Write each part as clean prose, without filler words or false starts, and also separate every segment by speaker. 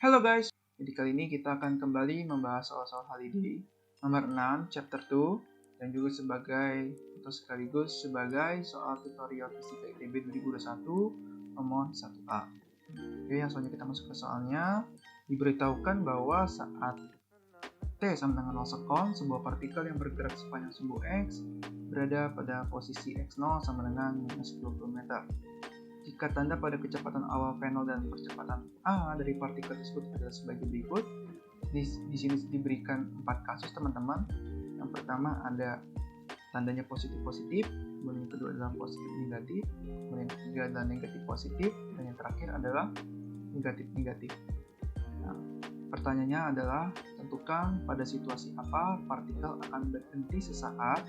Speaker 1: Halo guys, jadi kali ini kita akan kembali membahas soal-soal holiday nomor 6 chapter 2 dan juga sekaligus sebagai soal tutorial fisika ITB 2021 nomor 1A. Oke, langsung aja kita masuk ke soalnya. Diberitahukan bahwa saat T sama dengan 0 sekon, sebuah partikel yang bergerak sepanjang sumbu X berada pada posisi X0 sama dengan minus 20 meter. Jika tanda pada kecepatan awal V0 dan percepatan A dari partikel tersebut adalah sebagai berikut. Di sini diberikan 4 kasus teman-teman. Yang pertama ada tandanya positif-positif, kemudian yang kedua adalah positif-negatif, kemudian yang ketiga adalah negatif-positif, dan yang terakhir adalah negatif-negatif. Nah, pertanyaannya adalah tentukan pada situasi apa partikel akan berhenti sesaat,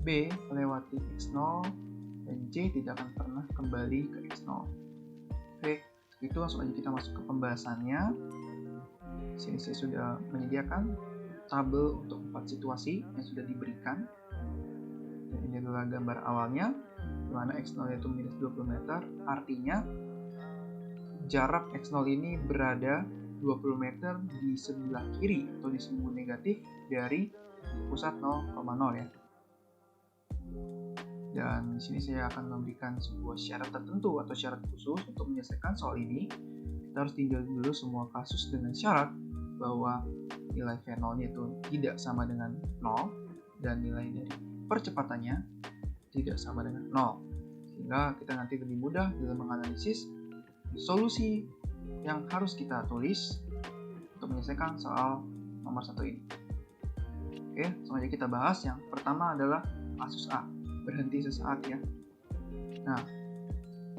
Speaker 1: B melewati X0, dan C tidak akan pernah kembali ke X0. Oke, itu langsung aja kita masuk ke pembahasannya. Sini saya sudah menyediakan tabel untuk 4 situasi yang sudah diberikan. Dan ini adalah gambar awalnya, di mana X0 yaitu minus 20 meter, artinya jarak X0 ini berada 20 meter di sebelah kiri atau di sumbu negatif dari pusat 0,0 ya. Dan di sini saya akan memberikan sebuah syarat tertentu atau syarat khusus untuk menyelesaikan soal ini. Kita harus tinjau dulu semua kasus dengan syarat bahwa nilai V0-nya itu tidak sama dengan 0 dan nilai dari percepatannya tidak sama dengan 0. Sehingga kita nanti lebih mudah dalam menganalisis solusi yang harus kita tulis untuk menyelesaikan soal nomor 1 ini. Oke, langsung aja kita bahas. Yang pertama adalah kasus A, berhenti sesaat ya. Nah,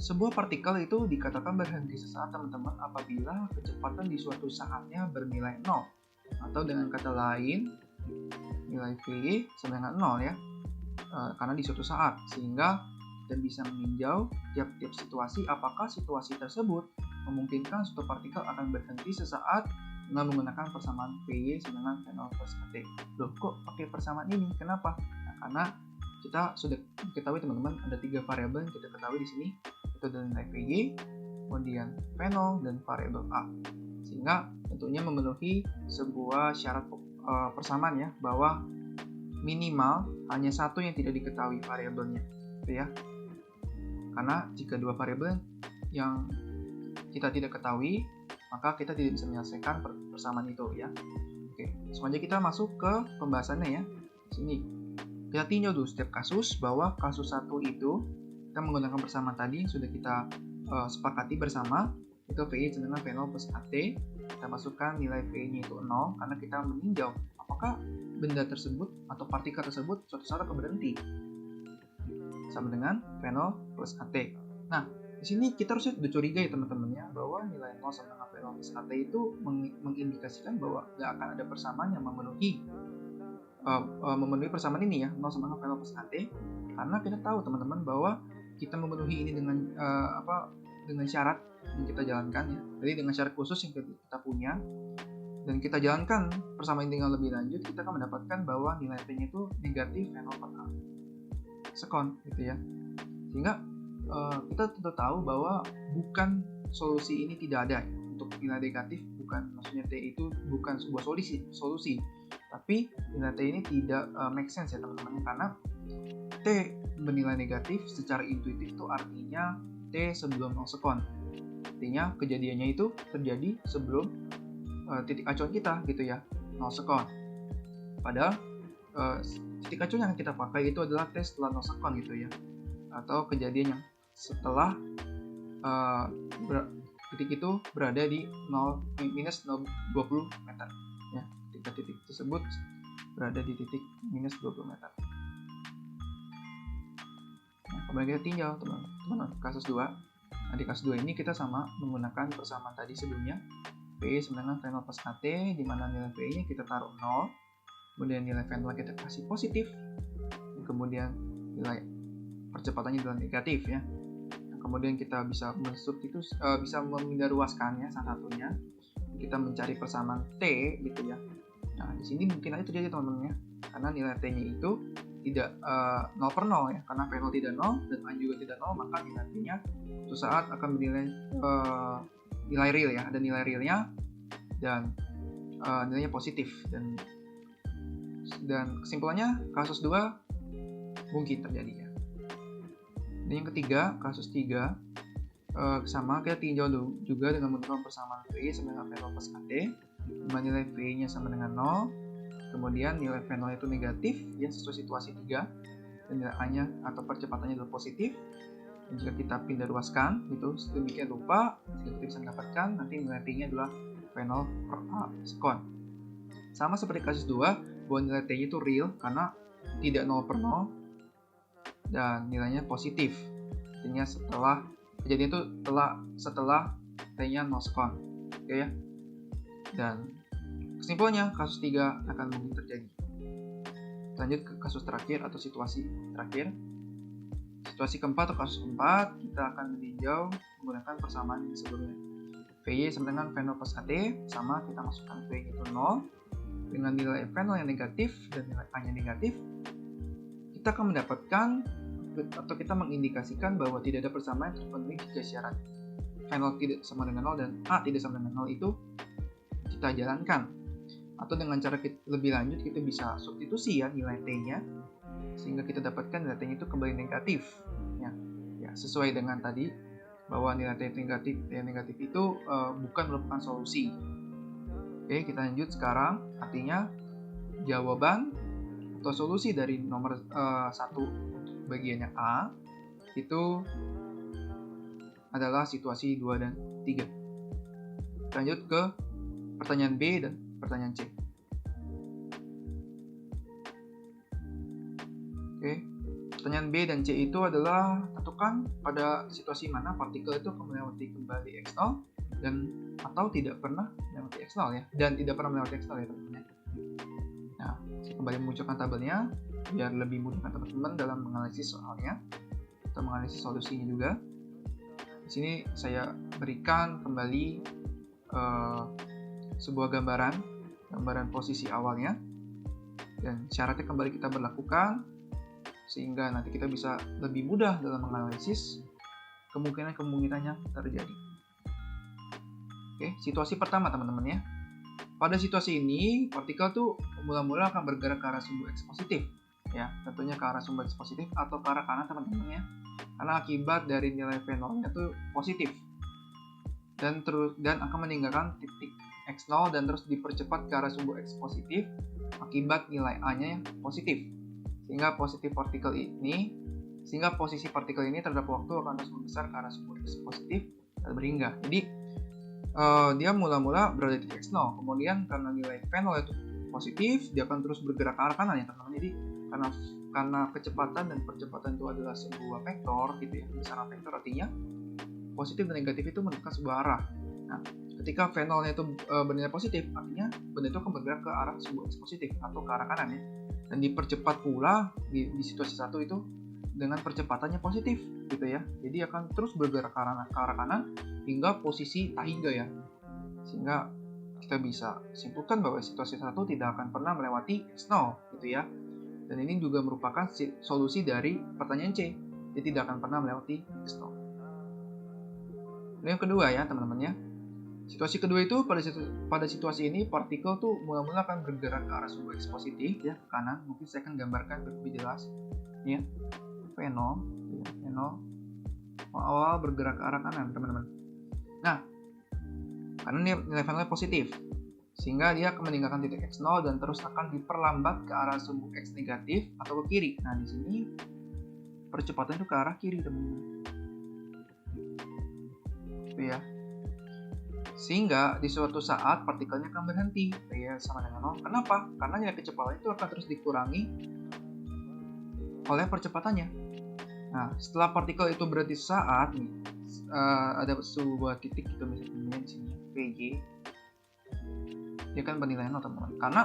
Speaker 1: sebuah partikel itu dikatakan berhenti sesaat teman-teman apabila kecepatan di suatu saatnya bernilai 0. Atau dengan kata lain, nilai V sama dengan 0 ya. Karena di suatu saat, sehingga kita bisa meninjau tiap-tiap situasi apakah situasi tersebut memungkinkan suatu partikel akan berhenti sesaat dengan menggunakan persamaan VY sama dengan V0 plus AT. Loh, kok pakai persamaan ini? Kenapa? Nah, karena kita sudah ketahui teman-teman ada 3 variabel yang kita ketahui di sini, itu adalah nilai VY, kemudian V0 dan variabel A. Sehingga tentunya memenuhi sebuah syarat persamaan ya, bahwa minimal hanya satu yang tidak diketahui variabelnya, gitu ya. Karena jika 2 variabel yang kita tidak ketahui, maka kita tidak bisa menyelesaikan persamaan itu ya. Oke, selanjutnya kita masuk ke pembahasannya ya. Sini kita tinjau dulu setiap kasus, bahwa kasus 1 itu kita menggunakan persamaan tadi yang sudah kita sepakati bersama, itu VY sama dengan V0 plus AT. Kita masukkan nilai V-nya itu 0 karena kita meninjau apakah benda tersebut atau partikel tersebut suatu saat akan berhenti sama dengan V0 plus AT. Nah, di sini kita harusnya sudah curiga ya teman-teman ya, bahwa nilai 0 sama dengan V0 plus AT itu mengindikasikan bahwa tidak akan ada persamaan yang memenuhi persamaan ini ya, 0 sama dengan V0 plus AT. Karena kita tahu teman-teman bahwa kita memenuhi ini dengan dengan syarat yang kita jalankan ya. Jadi dengan syarat khusus yang kita punya dan kita jalankan persamaan ini dengan lebih lanjut, kita akan mendapatkan bahwa nilai T-nya itu negatif V0 per A sekon gitu ya. Sehingga kita tentu tahu bahwa bukan solusi ini tidak ada ya. Untuk nilai negatif bukan, maksudnya T itu bukan sebuah solusi, tapi nilai T ini tidak make sense ya teman-teman, karena T bernilai negatif secara intuitif itu artinya T sebelum 0 sekon. Artinya kejadiannya itu terjadi sebelum titik acuan kita gitu ya, 0 sekon. Padahal titik acuan yang kita pakai itu adalah T setelah 0 sekon gitu ya, atau kejadian yang setelah titik itu berada di minus 20 meter ya. Ketika titik tersebut berada di titik minus 20 meter. Nah, kemudian kita tinjau teman-teman kasus 2. Nah, di kasus 2 ini kita sama menggunakan persamaan tadi sebelumnya, V sama dengan V0 plus AT, di mana nilai V-nya kita taruh 0, kemudian nilai V0 kita kasih positif, kemudian nilai percepatannya adalah negatif ya. Nah, kemudian kita bisa bisa memindaruaskannya salah satunya. Kita mencari persamaan T gitu ya. Nah, di sini mungkin aja terjadi teman-teman ya, karena nilai T-nya itu tidak 0 per 0 ya, karena V0 tidak 0 dan A juga tidak 0, maka nilai T-nya suatu saat akan bernilai nilai real ya, ada nilai realnya dan nilainya positif, dan kesimpulannya kasus 2 mungkin terjadi ya. Dan yang ketiga, kasus 3 sama kita tinjau juga dengan menggunakan persamaan V sama dengan V0 plus AT, dimana nilai V-nya sama dengan 0, kemudian nilai V0 itu negatif ya sesuai situasi 3, dan nilai A-nya atau percepatannya adalah positif. Dan jika kita pindah ruaskan itu sedemikian rupa, sehingga kita bisa mendapatkan nanti nilai T-nya adalah V0 per A sekon. Sama seperti kasus 2, bahwa nilai T-nya itu real karena tidak 0 per 0 dan nilainya positif. Artinya kejadian itu setelah T-nya 0 sekon. Oke ya. Dan kesimpulannya kasus 3 akan mungkin terjadi. Lanjut ke kasus terakhir atau situasi terakhir. Situasi keempat atau kasus keempat, kita akan meninjau menggunakan persamaan yang sebelumnya. VY sama dengan V0 plus AT, sama kita masukkan V itu 0 dengan nilai V0 yang negatif dan nilai A-nya negatif. Kita akan mendapatkan atau kita mengindikasikan bahwa tidak ada persamaan yang terpenuhi jika syarat V0 tidak sama dengan 0 dan A tidak sama dengan 0 itu kita jalankan. Atau dengan cara lebih lanjut kita bisa substitusi ya nilai T-nya sehingga kita dapatkan nilai T-nya itu kembali negatif ya sesuai dengan tadi bahwa nilai T negatif itu bukan merupakan solusi. Oke, kita lanjut sekarang. Artinya jawaban atau solusi dari nomor 1 bagiannya A itu adalah situasi 2 dan 3. Lanjut ke pertanyaan B dan pertanyaan C. Oke, pertanyaan B dan C itu adalah tentukan pada situasi mana partikel itu akan melewati kembali X0 dan atau tidak pernah melewati X0 ya, dan tidak pernah melewati X0 ya teman-teman. Nah, saya kembali memunculkan tabelnya biar lebih mudah teman-teman dalam menganalisis soalnya atau menganalisis solusinya juga. Di sini saya berikan kembali sebuah gambaran posisi awalnya dan syaratnya kembali kita berlakukan sehingga nanti kita bisa lebih mudah dalam menganalisis kemungkinan yang terjadi. Oke, situasi pertama teman-teman ya. Pada situasi ini partikel tuh mula-mula akan bergerak ke arah sumbu X positif. Ya, tentunya ke arah sumber X positif atau ke arah kanan teman-teman ya. Karena akibat dari nilai V0-nya itu positif. Dan akan meninggalkan titik X0 dan terus dipercepat ke arah sumbu X positif akibat nilai A-nya yang positif. Sehingga posisi partikel ini terhadap waktu akan terus membesar ke arah sumbu X positif dan berhingga. Jadi dia mula-mula berada di titik X0, kemudian karena nilai V0 itu positif, dia akan terus bergerak ke arah kanan ya teman-teman. Jadi karena kecepatan dan percepatan itu adalah sebuah vektor gitu ya, besaran vektor artinya positif dan negatif itu menunjukkan sebuah arah. Nah, ketika V0-nya itu bernilai positif, artinya benda itu akan bergerak ke arah sumbu X positif atau ke arah kanan ya. Dan dipercepat pula di situasi 1 itu dengan percepatannya positif gitu ya. Jadi akan terus bergerak ke arah kanan hingga posisi tahingga ya. Sehingga kita bisa simpulkan bahwa situasi 1 tidak akan pernah melewati X0 gitu ya. Dan ini juga merupakan solusi dari pertanyaan C. Dia tidak akan pernah melewati X0. Dan yang kedua ya teman-teman ya. Situasi kedua itu pada situasi ini partikel tuh mula-mula akan bergerak ke arah sumbu X positif ya ke kanan. Mungkin saya akan gambarkan lebih jelas ya. V0 awal bergerak ke arah kanan teman-teman. Nah, karena nilai V0 positif sehingga dia akan meninggalkan titik X0 dan terus akan diperlambat ke arah sumbu X negatif atau ke kiri. Nah, di sini percepatan itu ke arah kiri teman-teman. Itu ya. Sehingga di suatu saat partikelnya akan berhenti, ya sama dengan 0. Kenapa? Karena nilai kecepatan itu akan terus dikurangi oleh percepatannya. Nah, setelah partikel itu berhenti saat nih, ada sebuah titik gitu misalnya di sini VG, dia akan bernilai 0 teman-teman. Karena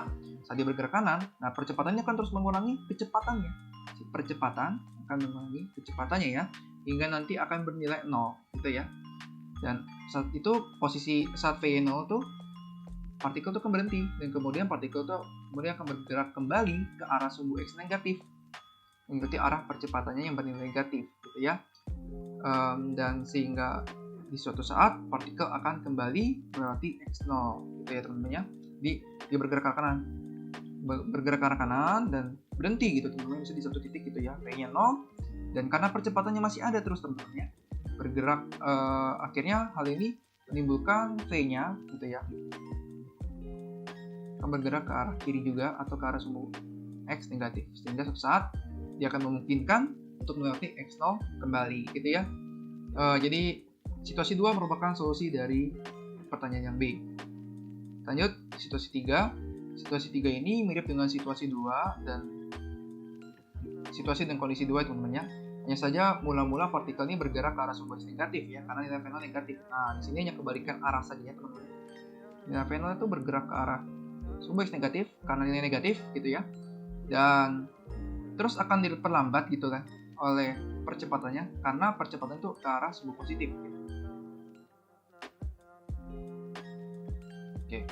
Speaker 1: saat dia bergerak kanan, nah percepatannya akan terus mengurangi kecepatannya. Percepatan akan mengurangi kecepatannya ya, hingga nanti akan bernilai 0 gitu ya. Dan saat itu saat V0 tuh partikel tuh akan berhenti dan kemudian partikel tuh kemudian akan bergerak kembali ke arah sumbu X negatif, mengikuti arah percepatannya yang bernilai negatif gitu ya. Dan sehingga di suatu saat partikel akan kembali melewati X0 gitu ya teman-teman ya. Dia bergerak ke arah kanan dan berhenti gitu teman-teman, bisa di satu titik gitu ya, V-nya 0, dan karena percepatannya masih ada terus teman-teman ya, bergerak akhirnya hal ini menimbulkan V-nya gitu ya, akan bergerak ke arah kiri juga atau ke arah sumbu X negatif, sehingga suatu saat dia akan memungkinkan untuk melewati X0 kembali gitu ya. Jadi situasi 2 merupakan solusi dari pertanyaan yang B. Lanjut situasi 3. Situasi 3 ini mirip dengan situasi 2 dan situasi dan kondisi 2 teman-teman ya. Hanya saja mula-mula partikel ini bergerak ke arah sumbu X negatif ya, karena nilai V0 negatif. Nah, di sini hanya kebalikan arah saja ya teman-teman. Nilai V0 itu bergerak ke arah sumbu X negatif karena nilai negatif gitu ya. Dan terus akan diperlambat gitu kan oleh percepatannya karena percepatan itu ke arah sumbu positif gitu. Oke.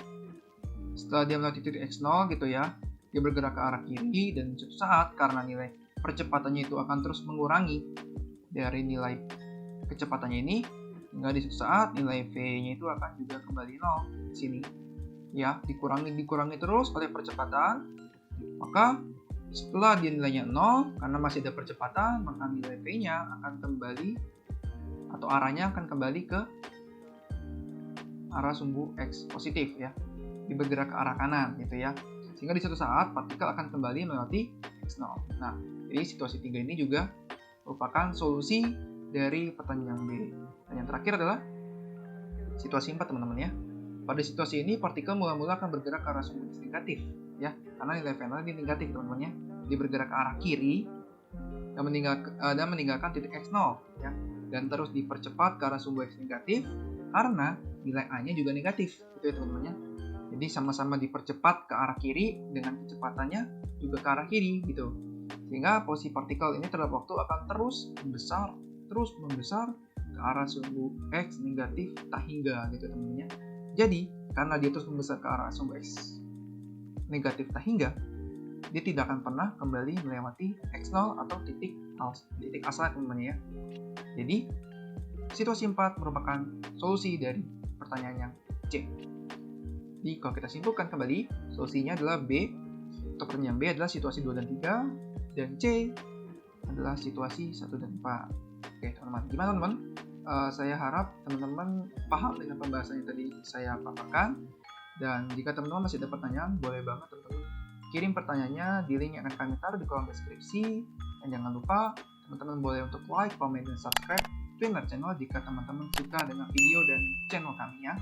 Speaker 1: Setelah dia melewati titik X0 gitu ya, dia bergerak ke arah kiri dan suatu saat karena nilai percepatannya itu akan terus mengurangi dari nilai kecepatannya ini, hingga di suatu saat nilai V-nya itu akan juga kembali 0 di sini. Ya, dikurangi terus oleh percepatan. Maka setelah dia nilainya 0, karena masih ada percepatan, maka nilai V-nya akan kembali atau arahnya akan kembali ke arah sumbu X positif ya. Dia bergerak ke arah kanan gitu ya. Sehingga di suatu saat partikel akan kembali melewati X0. Nah, jadi situasi 3 ini juga merupakan solusi dari pertanyaan B. Dan yang terakhir adalah situasi 4 teman-teman ya. Pada situasi ini partikel mula-mula akan bergerak ke arah sumbu X negatif ya, karena nilai V0 ini negatif teman-teman ya. Dia bergerak ke arah kiri dan meninggalkan titik X0 ya, dan terus dipercepat ke arah sumbu X negatif karena nilai A-nya juga negatif gitu ya teman-teman ya. Jadi sama-sama dipercepat ke arah kiri dengan kecepatannya juga ke arah kiri gitu. Sehingga posisi partikel ini terhadap waktu akan terus membesar ke arah sumbu X negatif tak hingga gitu teman-teman ya. Jadi, karena dia terus membesar ke arah sumbu X negatif tak hingga, dia tidak akan pernah kembali melewati X0 atau titik asal teman-teman ya. Jadi, situasi 4 merupakan solusi dari pertanyaan yang C. Jadi, kalau kita simpulkan kembali, solusinya adalah B. Untuk pertanyaan B adalah situasi 2 dan 3, dan C adalah situasi 1 dan 4. Oke, teman-teman. Gimana, teman-teman? Saya harap teman-teman paham dengan pembahasan yang tadi saya paparkan. Dan jika teman-teman masih ada pertanyaan, boleh banget teman-teman kirim pertanyaannya di link yang akan kami taruh di kolom deskripsi. Dan jangan lupa teman-teman boleh untuk like, komen, dan subscribe Twinner Channel jika teman-teman suka dengan video dan channel kami ya.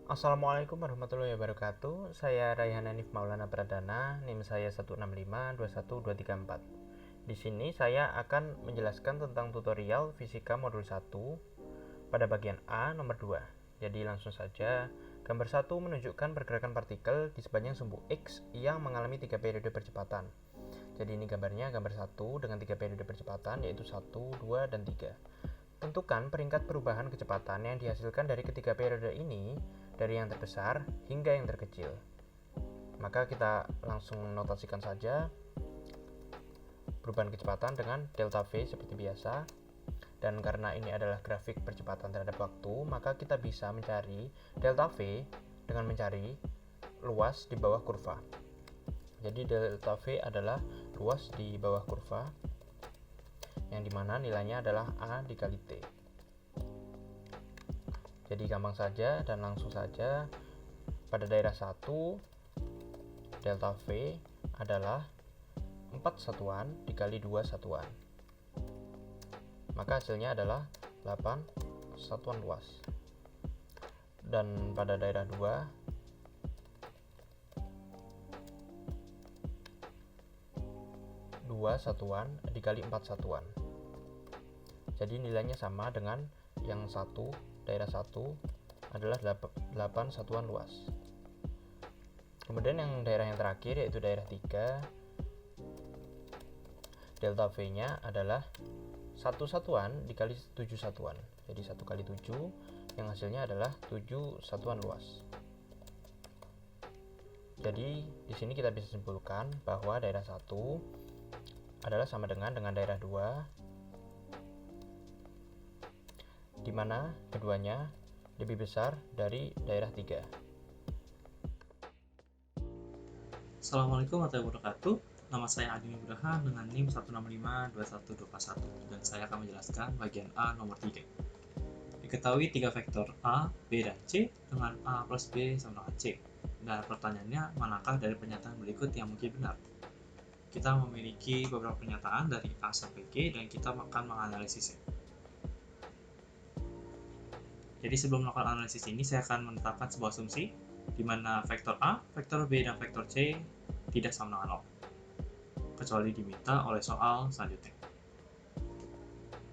Speaker 2: Assalamualaikum warahmatullahi wabarakatuh. Saya Raihan Hanif Maulana Pradana, NIM saya 16521234. Di sini saya akan menjelaskan tentang tutorial fisika modul 1 pada bagian A nomor 2. Jadi langsung saja. Gambar 1 menunjukkan pergerakan partikel di sepanjang sumbu X yang mengalami 3 periode percepatan. Jadi ini gambarnya, gambar 1 dengan 3 periode percepatan, yaitu 1, 2, dan 3. Tentukan peringkat perubahan kecepatan yang dihasilkan dari ketiga periode ini dari yang terbesar hingga yang terkecil. Maka kita langsung notasikan saja perubahan kecepatan dengan delta V seperti biasa. Dan karena ini adalah grafik percepatan terhadap waktu, maka kita bisa mencari delta V dengan mencari luas di bawah kurva. Jadi delta V adalah luas di bawah kurva, yang dimana nilainya adalah A dikali T. Jadi gampang saja dan langsung saja. Pada daerah 1, delta V adalah 4 satuan dikali 2 satuan. Maka hasilnya adalah 8 satuan luas. Dan pada daerah 2, satuan dikali 4 satuan. Jadi nilainya sama dengan yang satu, daerah 1 adalah 8 satuan luas. Kemudian yang daerah yang terakhir yaitu daerah 3, delta V-nya adalah 1 satuan dikali 7 satuan. Jadi 1 kali 7 yang hasilnya adalah 7 satuan luas. Jadi di sini kita bisa simpulkan bahwa daerah 1 adalah sama dengan daerah 2 di mana keduanya lebih besar dari daerah 3.
Speaker 3: Assalamualaikum warahmatullahi wabarakatuh. Nama saya Adi Nugraha dengan NIM 1652121 dan saya akan menjelaskan bagian A nomor 3. Diketahui 3 vektor A, B, dan C dengan A plus B sama dengan C. Dan pertanyaannya, manakah dari pernyataan berikut yang mungkin benar? Kita memiliki beberapa pernyataan dari A sampai G dan kita akan menganalisisnya. Jadi sebelum melakukan analisis ini, saya akan menetapkan sebuah asumsi di mana vektor A, vektor B, dan vektor C tidak sama dengan 0. Kecuali diminta oleh soal selanjutnya.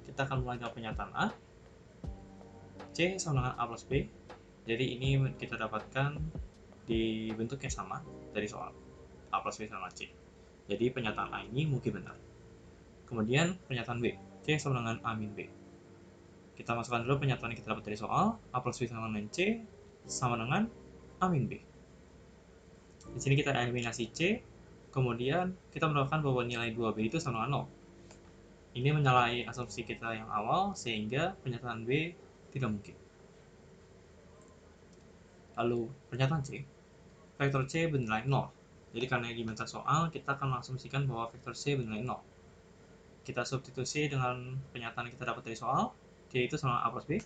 Speaker 3: Kita akan mulai dengan pernyataan A. C sama dengan A plus B. Jadi ini kita dapatkan di bentuk yang sama dari soal. A plus B sama C. Jadi pernyataan A ini mungkin benar. Kemudian pernyataan B. C sama dengan A min B. Kita masukkan dulu pernyataan yang kita dapat dari soal. A plus B sama dengan C sama dengan A min B. Di sini kita eliminasi C. Kemudian kita mendapatkan bahwa nilai 2B itu sama dengan 0. Ini menyalahi asumsi kita yang awal sehingga pernyataan B tidak mungkin. Lalu pernyataan C, vektor C bernilai 0. Jadi karena diminta soal, kita akan mengasumsikan bahwa vektor C bernilai 0. Kita substitusi dengan pernyataan yang kita dapat dari soal, C itu sama A plus B,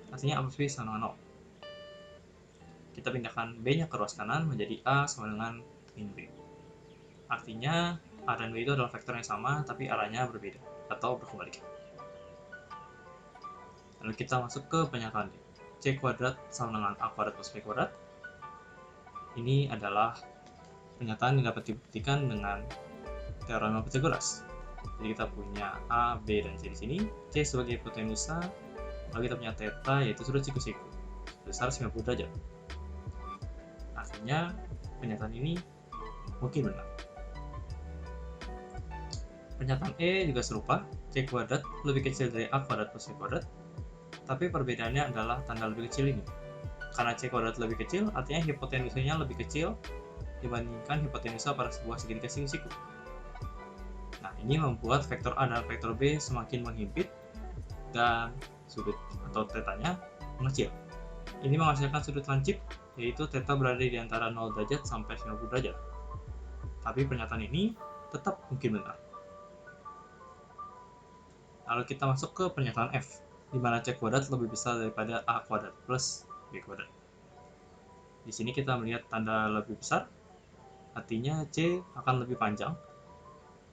Speaker 3: artinya A plus B sama dengan 0. Kita pindahkan B-nya ke ruas kanan menjadi A sama dengan min B. Artinya A dan B itu adalah vektor yang sama tapi arahnya berbeda atau berkebalikan. Lalu kita masuk ke pernyataan D. C kuadrat sama dengan A kuadrat plus B kuadrat. Ini adalah pernyataan yang dapat dibuktikan dengan teorema Pythagoras. Jadi kita punya A, B, dan C di sini. C sebagai hipotenusa, lalu kita punya theta yaitu sudut siku-siku besar 90 derajat. Artinya pernyataan ini mungkin benar. Pernyataan E juga serupa, C kuadrat lebih kecil dari A kuadrat plus B kuadrat, tapi perbedaannya adalah tanda lebih kecil ini. Karena C kuadrat lebih kecil, artinya hipotenusanya lebih kecil dibandingkan hipotenusa pada sebuah segitiga siku-siku. Nah, ini membuat vektor A dan vektor B semakin menghimpit dan sudut atau tetanya mengecil. Ini menghasilkan sudut lancip, yaitu theta berada di antara 0 derajat sampai 90 derajat. Tapi pernyataan ini tetap mungkin benar. Lalu kita masuk ke pernyataan F, di mana C kuadrat lebih besar daripada A kuadrat plus B kuadrat. Di sini kita melihat tanda lebih besar, artinya C akan lebih panjang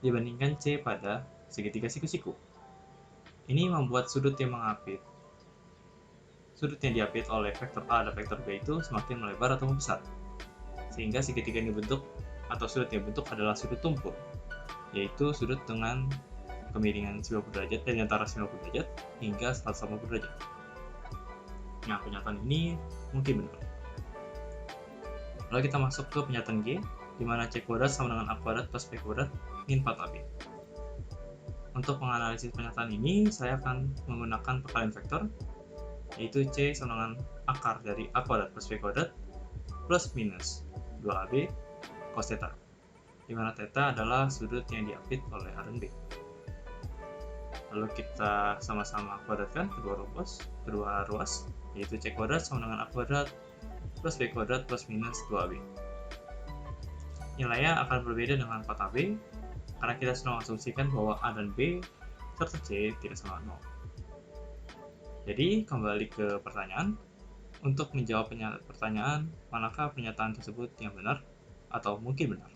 Speaker 3: dibandingkan C pada segitiga siku-siku. Ini membuat sudut yang diapit oleh vektor A dan vektor B itu semakin melebar atau membesar, sehingga segitiga yang dibentuk atau sudut yang dibentuk adalah sudut tumpul, yaitu sudut dengan kemiringan 90 derajat dari antara 90 derajat hingga 180 derajat. Nah, pernyataan ini mungkin benar. Lalu kita masuk ke pernyataan G, di mana C kuadrat sama dengan A kuadrat plus B kuadrat min 4AB. Untuk menganalisis pernyataan ini, saya akan menggunakan perkalian vektor, yaitu C sama dengan akar dari A kuadrat plus B kuadrat plus minus 2AB cos theta, di mana theta adalah sudut yang diapit oleh A dan B. Lalu kita sama-sama kuadratkan kedua ruas, yaitu C kuadrat sama dengan A kuadrat plus B kuadrat plus minus 2AB. Nilainya akan berbeda dengan 4AB, karena kita sudah mengasumsikan bahwa A dan B serta C tidak sama 0. Jadi, kembali ke pertanyaan. Untuk menjawab pertanyaan, manakah pernyataan tersebut yang benar atau mungkin benar?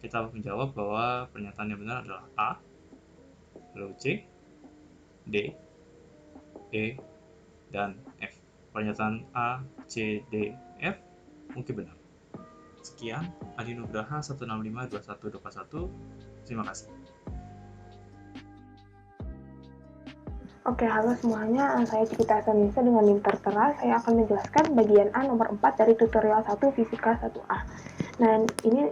Speaker 3: Kita menjawab bahwa pernyataan yang benar adalah A, lalu C, D, E, dan F. Pernyataan A, C, D, F mungkin benar. Sekian, Adi Nugraha 1652121. Terima kasih.
Speaker 4: Oke, halo semuanya. Saya Cikita Asanisa dengan NIM tertera. Saya akan menjelaskan bagian A nomor 4 dari tutorial 1 Fisika 1A. Nah, ini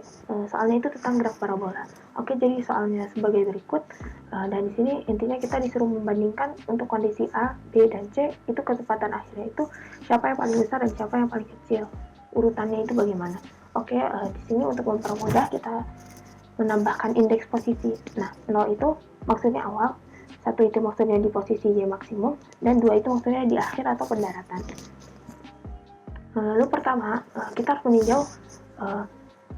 Speaker 4: soalnya itu tentang graf parabola. Oke, jadi soalnya sebagai berikut. Dan di sini intinya kita disuruh membandingkan untuk kondisi A, B, dan C, itu kecepatan akhirnya itu siapa yang paling besar dan siapa yang paling kecil. Urutannya itu bagaimana? Oke, di sini untuk mempermudah kita menambahkan indeks posisi. Nah, 0 itu maksudnya awal, 1 itu maksudnya di posisi Y maksimum, dan 2 itu maksudnya di akhir atau pendaratan. Lalu pertama, kita harus meninjau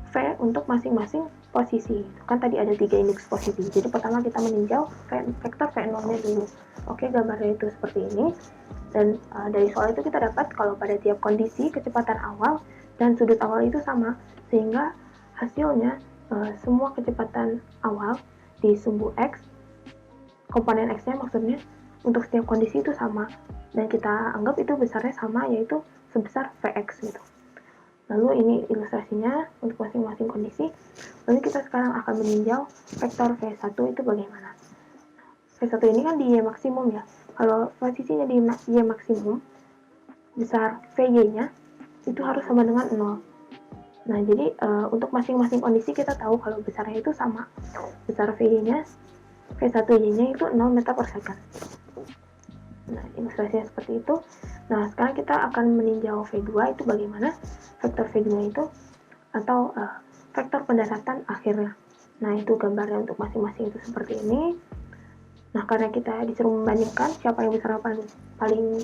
Speaker 4: V untuk masing-masing posisi. Kan tadi ada 3 indeks posisi. Jadi pertama kita meninjau vektor V0-nya dulu. Oke, gambarnya itu seperti ini. Dan dari soal itu kita dapat kalau pada tiap kondisi kecepatan awal dan sudut awal itu sama, sehingga hasilnya semua kecepatan awal di sumbu X, komponen X-nya maksudnya, untuk setiap kondisi itu sama. Dan kita anggap itu besarnya sama, yaitu sebesar Vx gitu. Lalu ini ilustrasinya untuk masing-masing kondisi. Lalu kita sekarang akan meninjau vektor V1 itu bagaimana. V1 ini kan di Y maksimum ya. Kalau posisinya di Y maksimum, besar Vy-nya itu harus sama dengan 0. Nah, jadi untuk masing-masing kondisi kita tahu kalau besarnya itu sama. Besar Vy-nya, V1Y-nya itu 0 meter per second. Nah, ilustrasinya seperti itu. Nah, sekarang kita akan meninjau V2 itu bagaimana. Vektor V2 itu, atau vektor pendaratan akhirnya. Nah, itu gambarnya untuk masing-masing itu seperti ini. Nah, karena kita disuruh membandingkan siapa yang besar paling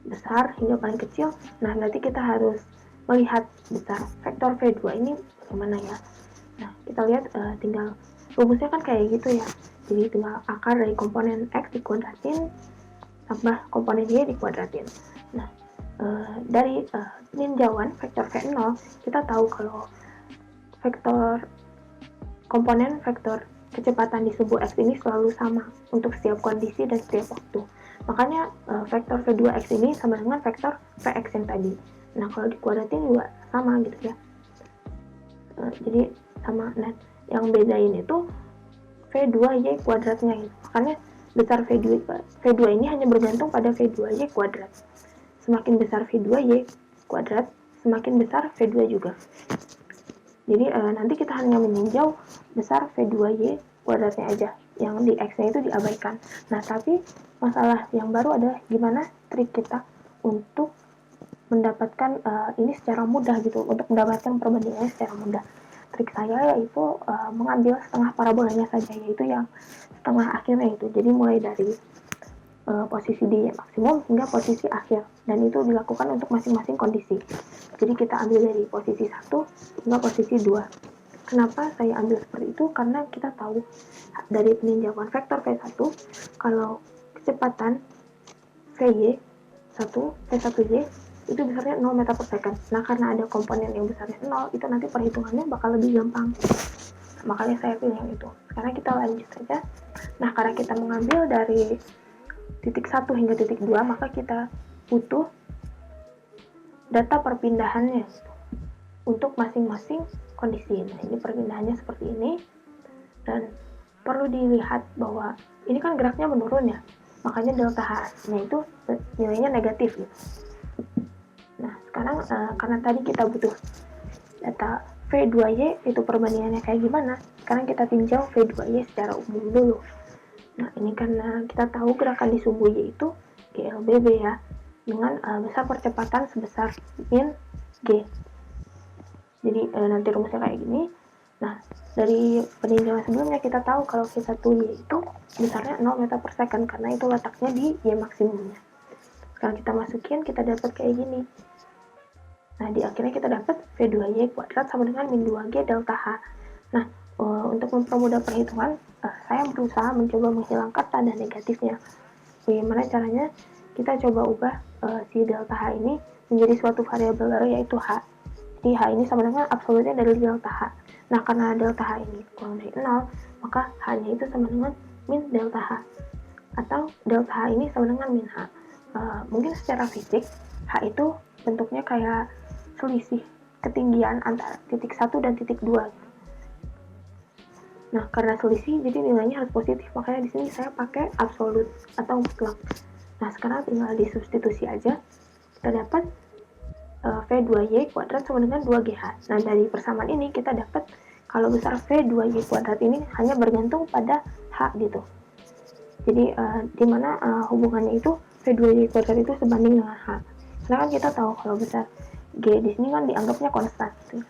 Speaker 4: besar hingga paling kecil, nah nanti kita harus melihat besar vektor V2 ini bagaimana ya. Nah, kita lihat tinggal rumusnya kan kayak gitu ya. Jadi tinggal akar dari komponen X dikuadratin tambah komponen Y dikuadratin. Nah, dari peninjauan vektor V0, kita tahu kalau komponen vektor kecepatan di sumbu X ini selalu sama untuk setiap kondisi dan setiap waktu. Makanya vektor V2X ini sama dengan vektor Vx yang tadi. Nah, kalau dikuadratin juga sama gitu ya. Jadi sama. Nah, yang bedain itu V2Y kuadratnya gitu. Makanya besar V2 ini hanya bergantung pada V2Y kuadrat. Semakin besar V2Y kuadrat, semakin besar V2 juga. Jadi nanti kita hanya meninjau besar V2Y kuadratnya aja, yang di X-nya itu diabaikan. Nah, tapi masalah yang baru adalah gimana trik kita untuk mendapatkan ini secara mudah gitu, untuk mendapatkan perbandingannya secara mudah. Trik saya yaitu mengambil setengah parabolanya saja, yaitu yang setengah akhirnya itu. Jadi mulai dari posisi di maksimum hingga posisi akhir, dan itu dilakukan untuk masing-masing kondisi. Jadi kita ambil dari posisi 1 hingga posisi 2. Kenapa saya ambil seperti itu? Karena kita tahu dari peninjauan vektor V1 kalau kecepatan V1Y itu besarnya 0 meter per second. Nah, karena ada komponen yang besarnya 0, itu nanti perhitungannya bakal lebih gampang. Makanya saya pilih yang itu. Sekarang kita lanjut saja. Nah, karena kita mengambil dari titik 1 hingga titik 2, maka kita butuh data perpindahannya untuk masing-masing kondisi. Nah, ini perpindahannya seperti ini, dan perlu dilihat bahwa ini kan geraknya menurun ya, makanya delta H-nya itu nilainya negatif gitu. Nah, sekarang karena tadi kita butuh data V2Y itu perbandingannya kayak gimana, sekarang kita tinjau V2Y secara umum dulu. Nah, ini karena kita tahu gerakan di sumbu Y itu GLBB ya, dengan besar percepatan sebesar min G. Jadi nanti rumusnya kayak gini. Nah, dari peninjauan sebelumnya kita tahu kalau V1Y itu besarnya 0 meter per second, karena itu letaknya di Y maksimumnya. Sekarang kita masukin, kita dapat kayak gini. Nah, di akhirnya kita dapat V2Y kuadrat sama dengan min 2G delta H. Nah, untuk mempermudah perhitungan, saya berusaha mencoba menghilangkan tanda negatifnya. Bagaimana caranya? Kita coba ubah si delta H ini menjadi suatu variabel baru, yaitu H. Jadi H ini sama dengan absolutnya dari delta H. Nah, karena delta H ini kurang dari 0, maka H-nya itu sama dengan min delta H. Atau delta H ini sama dengan min H. Mungkin secara fisik, H itu bentuknya kayak selisih ketinggian antara titik 1 dan titik 2. Nah, karena selisih, jadi nilainya harus positif. Makanya di sini saya pakai absolut atau mutlak. Nah, sekarang tinggal disubstitusi aja. Kita dapat V2Y kuadrat sama dengan 2GH. Nah, dari persamaan ini kita dapat kalau besar V2Y kuadrat ini hanya bergantung pada H gitu. Jadi, di mana hubungannya itu V2Y kuadrat itu sebanding dengan H. Karena kan kita tahu kalau besar G di sini kan dianggapnya konstan gitu.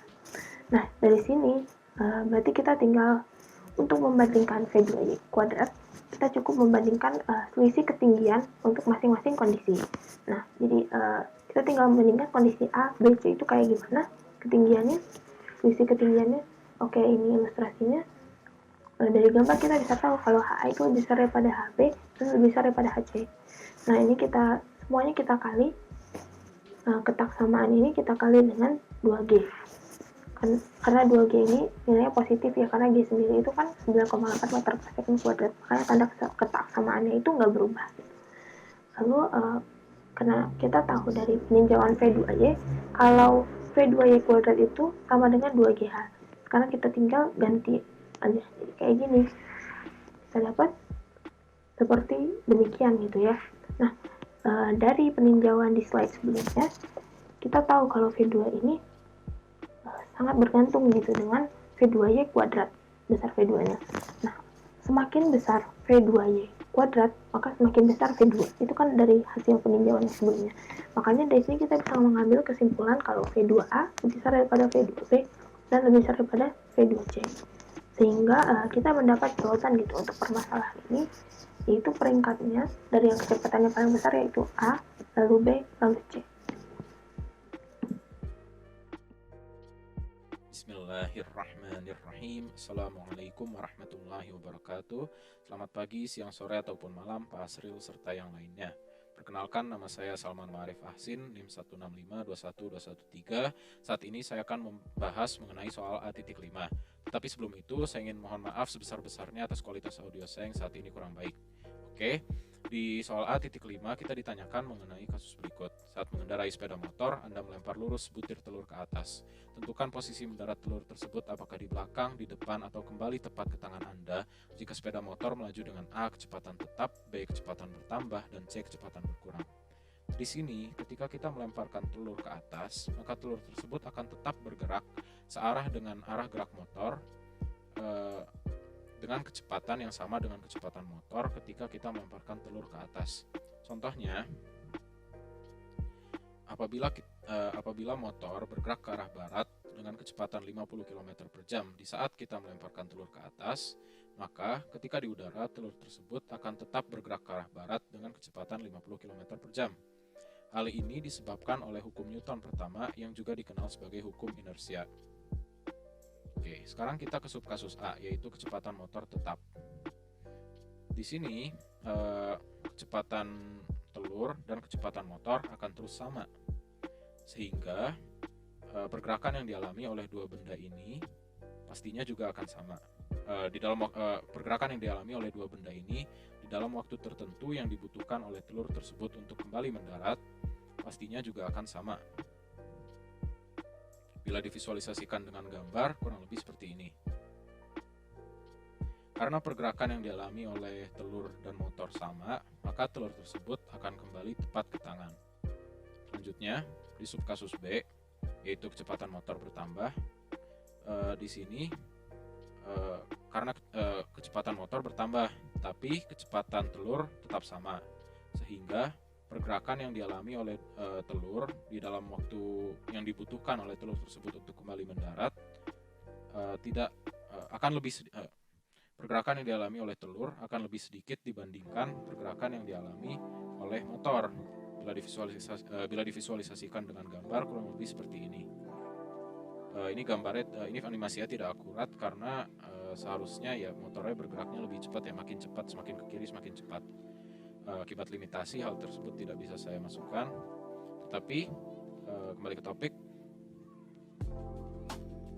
Speaker 4: Nah, dari sini berarti kita tinggal untuk membandingkan V2Y kuadrat, kita cukup membandingkan selisih ketinggian untuk masing-masing kondisi. Nah, jadi kita tinggal membandingkan kondisi A, B, C itu kayak gimana ketinggiannya, selisih ketinggiannya. Oke, ini ilustrasinya. Dari gambar kita bisa tahu kalau HA itu lebih besar daripada HB dan lebih besar daripada HC. Nah, ini semuanya kita kali, ketaksamaan ini kita kali dengan 2G. Karena 2G ini nilainya positif ya, karena G sendiri itu kan 9,8 meter per second kuadrat, makanya tanda ketaksamaannya itu nggak berubah. Lalu karena kita tahu dari peninjauan V2Y, kalau V2Y kuadrat itu sama dengan 2GH. Sekarang kita tinggal ganti aja, jadi kayak gini. Kita dapat seperti demikian gitu ya. Nah, dari peninjauan di slide sebelumnya, kita tahu kalau V2 ini sangat bergantung gitu dengan V2Y kuadrat, besar V2-nya. Nah, semakin besar V2Y kuadrat, maka semakin besar V2. Itu kan dari hasil peninjauan yang sebelumnya. Makanya dari sini kita bisa mengambil kesimpulan kalau V2A lebih besar daripada V2B dan lebih besar daripada V2C. Sehingga kita mendapat jawaban gitu untuk permasalahan ini, yaitu peringkatnya dari yang kecepatannya paling besar yaitu A, lalu B, lalu C.
Speaker 5: Bismillahirrahmanirrahim. Assalamualaikum warahmatullahi wabarakatuh. Selamat pagi, siang, sore, ataupun malam Pak Asril serta yang lainnya. Perkenalkan, nama saya Salman Ma'arif Ahsin, NIM 165212113. Saat ini saya akan membahas mengenai soal A.5. Tetapi sebelum itu, saya ingin mohon maaf sebesar-besarnya atas kualitas audio saya yang saat ini kurang baik. Oke, di soal A.5 kita ditanyakan mengenai kasus berikut. Saat mengendarai sepeda motor, Anda melempar lurus butir telur ke atas. Tentukan posisi mendarat telur tersebut apakah di belakang, di depan, atau kembali tepat ke tangan Anda jika sepeda motor melaju dengan A kecepatan tetap, B kecepatan bertambah, dan C kecepatan berkurang. Di sini, ketika kita melemparkan telur ke atas, maka telur tersebut akan tetap bergerak searah dengan arah gerak motor dengan kecepatan yang sama dengan kecepatan motor ketika kita melemparkan telur ke atas. Contohnya, apabila motor bergerak ke arah barat dengan kecepatan 50 km per jam di saat kita melemparkan telur ke atas, maka ketika di udara telur tersebut akan tetap bergerak ke arah barat dengan kecepatan 50 km per jam. Hal ini disebabkan oleh hukum Newton pertama yang juga dikenal sebagai hukum inersia. Oke, sekarang kita ke subkasus A, yaitu kecepatan motor tetap. Di sini kecepatan telur dan kecepatan motor akan terus sama, sehingga pergerakan yang dialami oleh dua benda ini pastinya juga akan sama. Pergerakan yang dialami oleh dua benda ini di dalam waktu tertentu yang dibutuhkan oleh telur tersebut untuk kembali mendarat pastinya juga akan sama. Bila divisualisasikan dengan gambar, kurang lebih seperti ini. Karena pergerakan yang dialami oleh telur dan motor sama, maka telur tersebut akan kembali tepat ke tangan. Selanjutnya, di subkasus B, yaitu kecepatan motor bertambah. Di sini, karena kecepatan motor bertambah, tapi kecepatan telur tetap sama, sehingga pergerakan yang dialami oleh telur di dalam waktu yang dibutuhkan oleh telur tersebut untuk kembali mendarat pergerakan yang dialami oleh telur akan lebih sedikit dibandingkan pergerakan yang dialami oleh motor. Bila divisualisasikan dengan gambar kurang lebih seperti ini. Ini gambarnya, ini animasinya tidak akurat karena seharusnya ya motornya bergeraknya lebih cepat ya, makin cepat, semakin ke kiri semakin cepat. Akibat limitasi hal tersebut tidak bisa saya masukkan. Tetapi kembali ke topik,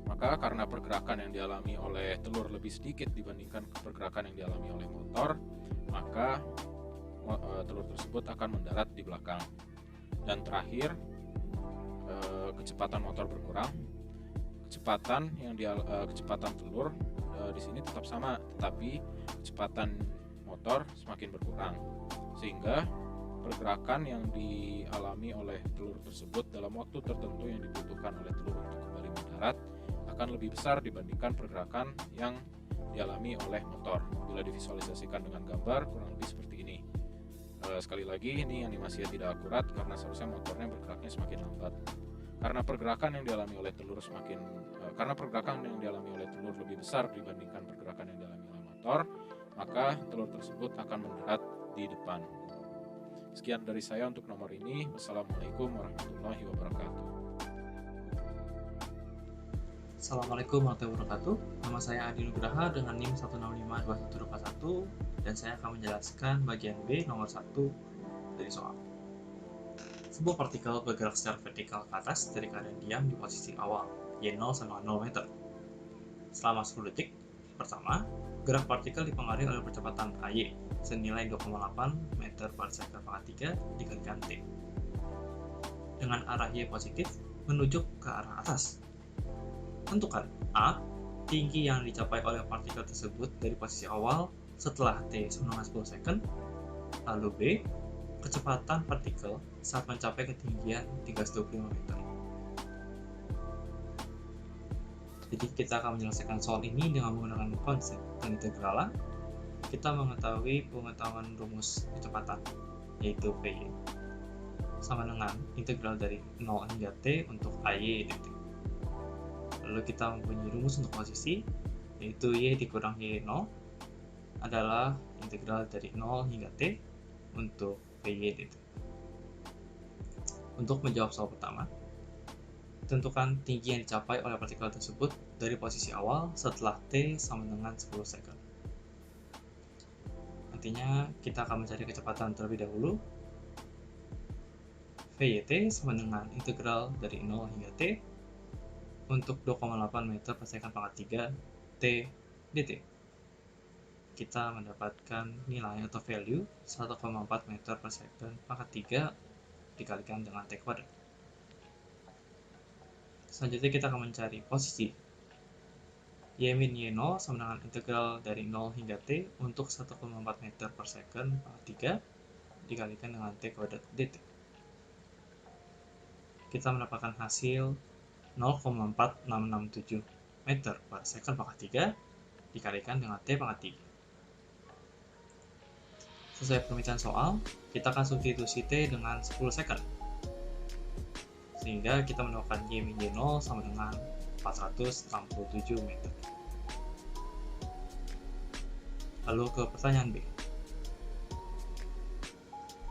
Speaker 5: maka karena pergerakan yang dialami oleh telur lebih sedikit dibandingkan pergerakan yang dialami oleh motor, maka telur tersebut akan mendarat di belakang. Dan terakhir, kecepatan motor berkurang. Kecepatan telur di sini tetap sama, tetapi kecepatan motor semakin berkurang, sehingga pergerakan yang dialami oleh telur tersebut dalam waktu tertentu yang dibutuhkan oleh telur untuk kembali mendarat akan lebih besar dibandingkan pergerakan yang dialami oleh motor. Bila divisualisasikan dengan gambar kurang lebih seperti ini. Sekali lagi, ini animasinya tidak akurat karena seharusnya motornya bergeraknya semakin lambat. Karena pergerakan yang dialami oleh telur lebih besar dibandingkan pergerakan yang dialami oleh motor, maka telur tersebut akan mendarat di depan. Sekian dari saya untuk nomor ini. Wassalamualaikum warahmatullahi wabarakatuh.
Speaker 3: Assalamualaikum warahmatullahi wabarakatuh. Nama saya Adi Nugraha dengan NIM 1652121 dan saya akan menjelaskan bagian B nomor 1 dari soal. Sebuah partikel bergerak secara vertikal ke atas dari keadaan diam di posisi awal, Y0 sama 0 meter. Selama 10 detik, pertama, gerak partikel dipengaruhi oleh percepatan AY senilai 2,8 meter per second pangkat 3 dikalikan T. Dengan arah Y positif menuju ke arah atas. Tentukan A, tinggi yang dicapai oleh partikel tersebut dari posisi awal setelah T sama dengan 10 second, lalu B, kecepatan partikel saat mencapai ketinggian 325 meter. Jadi kita akan menyelesaikan soal ini dengan menggunakan konsep integralan. Kita mengetahui pengetahuan rumus kecepatan, yaitu Vy, sama dengan integral dari 0 hingga T untuk AY dt. Lalu kita mempunyai rumus untuk posisi, yaitu Y dikurang Y0 adalah integral dari 0 hingga T untuk Vy dt. Untuk menjawab soal pertama, tentukan tinggi yang dicapai oleh partikel tersebut dari posisi awal setelah T sama dengan 10 second. Nantinya kita akan mencari kecepatan terlebih dahulu. Vyt sama dengan integral dari 0 hingga T untuk 2,8 meter per second pangkat 3 T dt. Kita mendapatkan nilai atau value 1,4 meter per second pangkat 3 dikalikan dengan T kuadrat. Selanjutnya kita akan mencari posisi. Y min Y0 sama dengan integral dari 0 hingga T untuk 1,4 meter per second pangkat 3 dikalikan dengan T kuadrat dt. Kita mendapatkan hasil 0,4667 meter per second pangkat 3 dikalikan dengan T pangkat 3. Sesuai permintaan soal, kita akan substitusi T dengan 10 second. Sehingga kita mendapatkan Y min Y0 sama dengan 467 meter. Lalu ke pertanyaan B.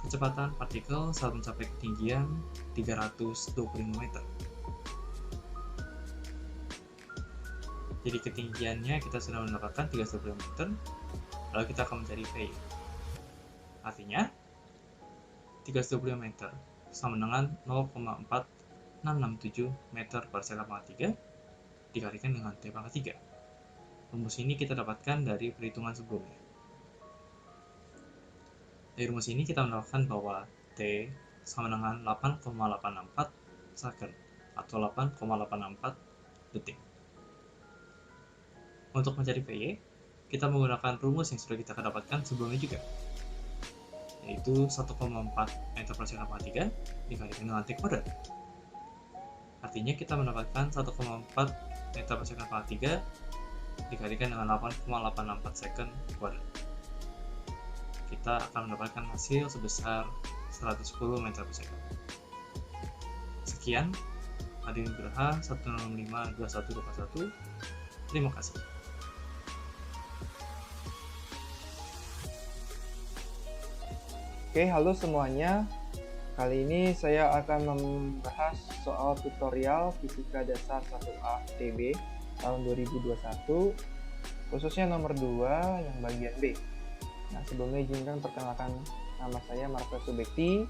Speaker 3: Kecepatan partikel saat mencapai ketinggian 325 meter. Jadi ketinggiannya kita sudah mendapatkan 325 meter, lalu kita akan mencari Vy. Artinya 325 meter sama dengan 0,4667 meter per second pangkat 3 dikalikan dengan T pangkat 3. Rumus ini kita dapatkan dari perhitungan sebelumnya. Dari rumus ini kita mendapatkan bahwa T sama dengan 8,864 second atau 8,864 detik. Untuk mencari Vy, kita menggunakan rumus yang sudah kita dapatkan sebelumnya juga, yaitu 1,4 meter per second pangkat 3 dikalikan dengan T kuadrat. Artinya kita mendapatkan 1,4 meter per second pangkat 3 dikalikan dengan 8,864 second kuadrat. Kita akan mendapatkan hasil sebesar 110 meter per second. Sekian, Adi Nugraha 1652121. Terima kasih.
Speaker 1: Oke, halo semuanya. Kali ini saya akan membahas soal tutorial Fisika Dasar 1A TB tahun 2021, khususnya nomor 2 yang bagian B. Nah, sebelumnya izinkan perkenalkan nama saya Marcel Subekti,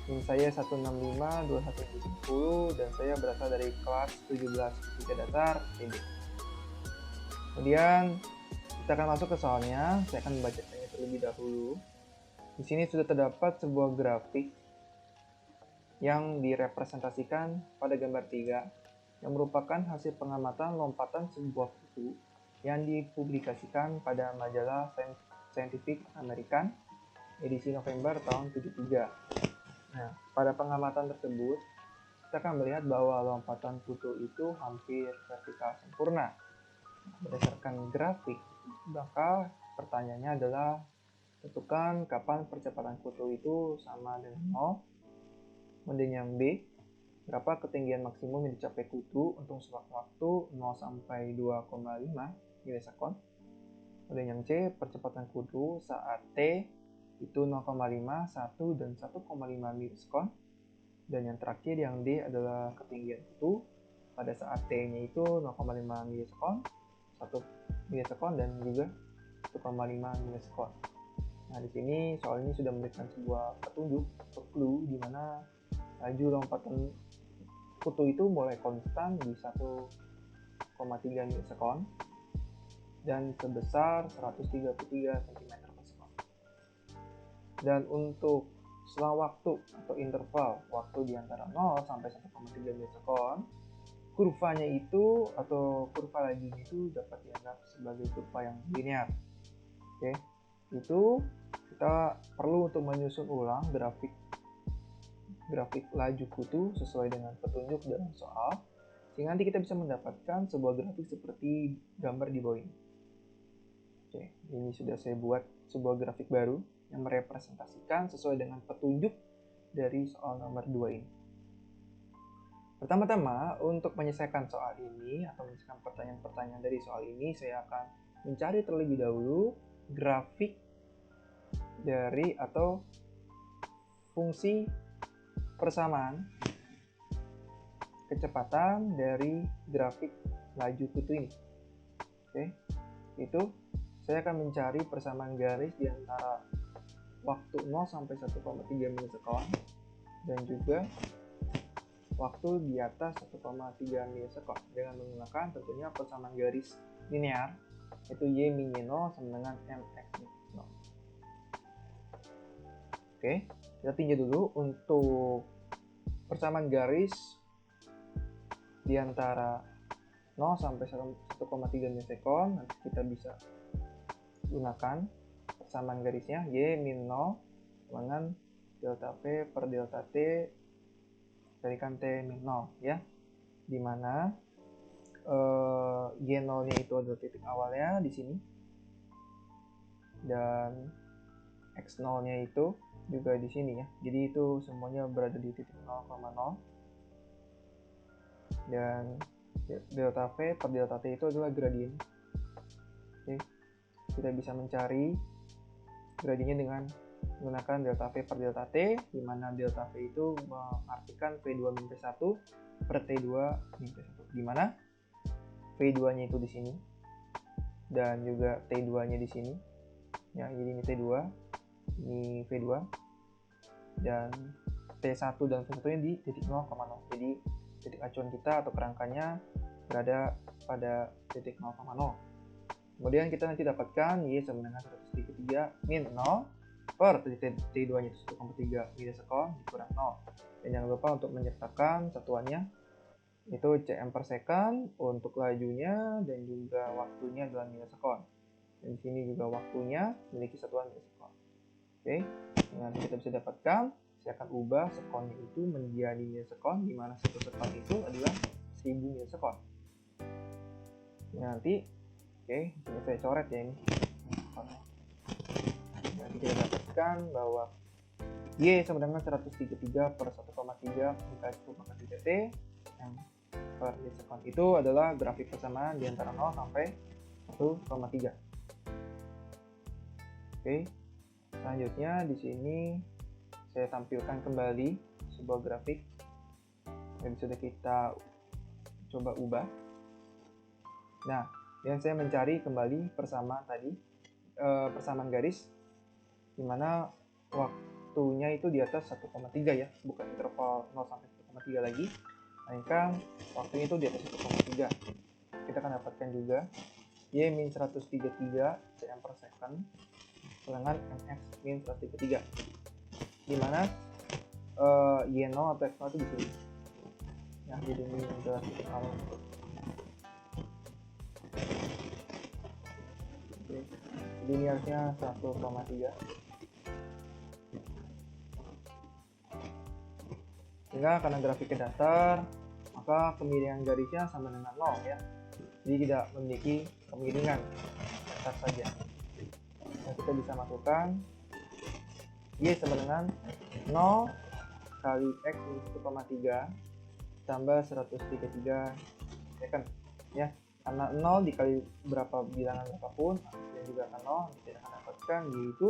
Speaker 1: NIM saya 1652110 dan saya berasal dari kelas 17 Fisika Dasar TB. Kemudian kita akan masuk ke soalnya, saya akan membacakannya terlebih dahulu. Di sini sudah terdapat sebuah grafik yang direpresentasikan pada gambar 3 yang merupakan hasil pengamatan lompatan sebuah kutu yang dipublikasikan pada majalah Scientific American edisi November tahun 73. Nah, pada pengamatan tersebut kita akan melihat bahwa lompatan kutu itu hampir vertikal sempurna. Berdasarkan grafik, maka pertanyaannya adalah tentukan kapan percepatan kutu itu sama dengan 0. Kemudian yang B, berapa ketinggian maksimum yang dicapai kutu untuk sewaktu-waktu 0 sampai 2,5 milisekund. Kemudian yang C, percepatan kutu saat T itu 0,5, 1, dan 1,5 milisekon. Dan yang terakhir yang D adalah ketinggian kutu pada saat T-nya itu 0,5 milisekon, 1 milisekon, dan juga 1,5 milisekon. Nah, di sini soal ini sudah memberikan sebuah petunjuk atau clue di mana laju lompatan kutu itu mulai konstan di 1,3 milisekon dan sebesar 133 cm per sekon. Dan untuk selang waktu atau interval waktu di antara 0 sampai 1,3 milisekon, kurvanya itu atau kurva lajunya itu dapat dianggap sebagai kurva yang linear. Oke, itu kita perlu untuk menyusun ulang grafik laju kutu sesuai dengan petunjuk dalam soal, sehingga nanti kita bisa mendapatkan sebuah grafik seperti gambar di bawah ini. Oke, ini sudah saya buat sebuah grafik baru yang merepresentasikan sesuai dengan petunjuk dari soal nomor 2 ini. Pertama-tama, untuk menyelesaikan soal ini atau menyelesaikan pertanyaan-pertanyaan dari soal ini, saya akan mencari terlebih dahulu grafik dari atau fungsi persamaan kecepatan dari grafik laju kutu ini. Oke, itu saya akan mencari persamaan garis di antara waktu 0 sampai 1,3 milisekon dan juga waktu di atas 1,3 milisekon dengan menggunakan tentunya persamaan garis linear, yaitu Y min Y0 sama dengan Mx min 0. Oke, kita tinjau dulu untuk persamaan garis di antara 0 sampai 1,3 milisekon. Nanti kita bisa gunakan persamaan garisnya Y min 0 dengan delta V per delta T dikalikan T min 0 ya, dimana Y0 nya itu adalah titik awalnya di sini dan X0 nya itu juga di sini ya, jadi itu semuanya berada di titik 0,0 dan delta V per delta T itu adalah gradien. Oke, kita bisa mencari gradiennya dengan menggunakan delta V per delta T, di mana delta V itu mengartikan V2 min P1 per T2 min P1, di mana V2 nya itu di sini dan juga T2 nya di sini ya, jadi ini T2, ini V2, dan T1 dan V1 nya di titik 0,0, jadi titik acuan kita atau kerangkanya berada pada titik 0,0. Kemudian kita nanti dapatkan Y sama dengan 133 min 0 per T2 nya itu 1,3 milisekon dikurang 0. Dan jangan lupa untuk menyertakan satuannya itu cm per second untuk lajunya dan juga waktunya adalah milisekon. Dan di sini juga waktunya memiliki satuan milisekon. Oke, nanti kita bisa dapatkan, saya akan ubah sekonnya itu menjadi milisekon, di mana 1 sekon itu adalah 1000 milisekon. Nanti oke, ini saya coret ya ini. Nanti kita dapatkan bahwa Y sama dengan 133 per 1,3 dikali 1,3 T yang per milisekon itu adalah grafik persamaan di antara 0 sampai 1,3. Oke, selanjutnya di sini saya tampilkan kembali sebuah grafik yang sudah kita coba ubah. Nah, dan saya mencari kembali persamaan tadi, persamaan garis, di mana waktunya itu di atas 1,3 ya, bukan interval 0 sampai 1,3 lagi, melainkan waktunya itu di atas 1,3. Kita akan dapatkan juga Y min 133 cm per second dengan Mx min 133, di mana Y0 atau X0 itu di sini. Ya, jadi ini adalah titik awal. Oke, linearnya 1,3. Sehingga karena grafiknya datar, maka kemiringan garisnya sama dengan 0 ya. Jadi tidak memiliki kemiringan, datar saja. Nah, kita bisa masukkan Y sama dengan 0 kali X min 1,3 tambah 133 second ya. Karena 0 dikali berapa bilangan berapapun, dan juga akan 0, kita akan dapatkan yaitu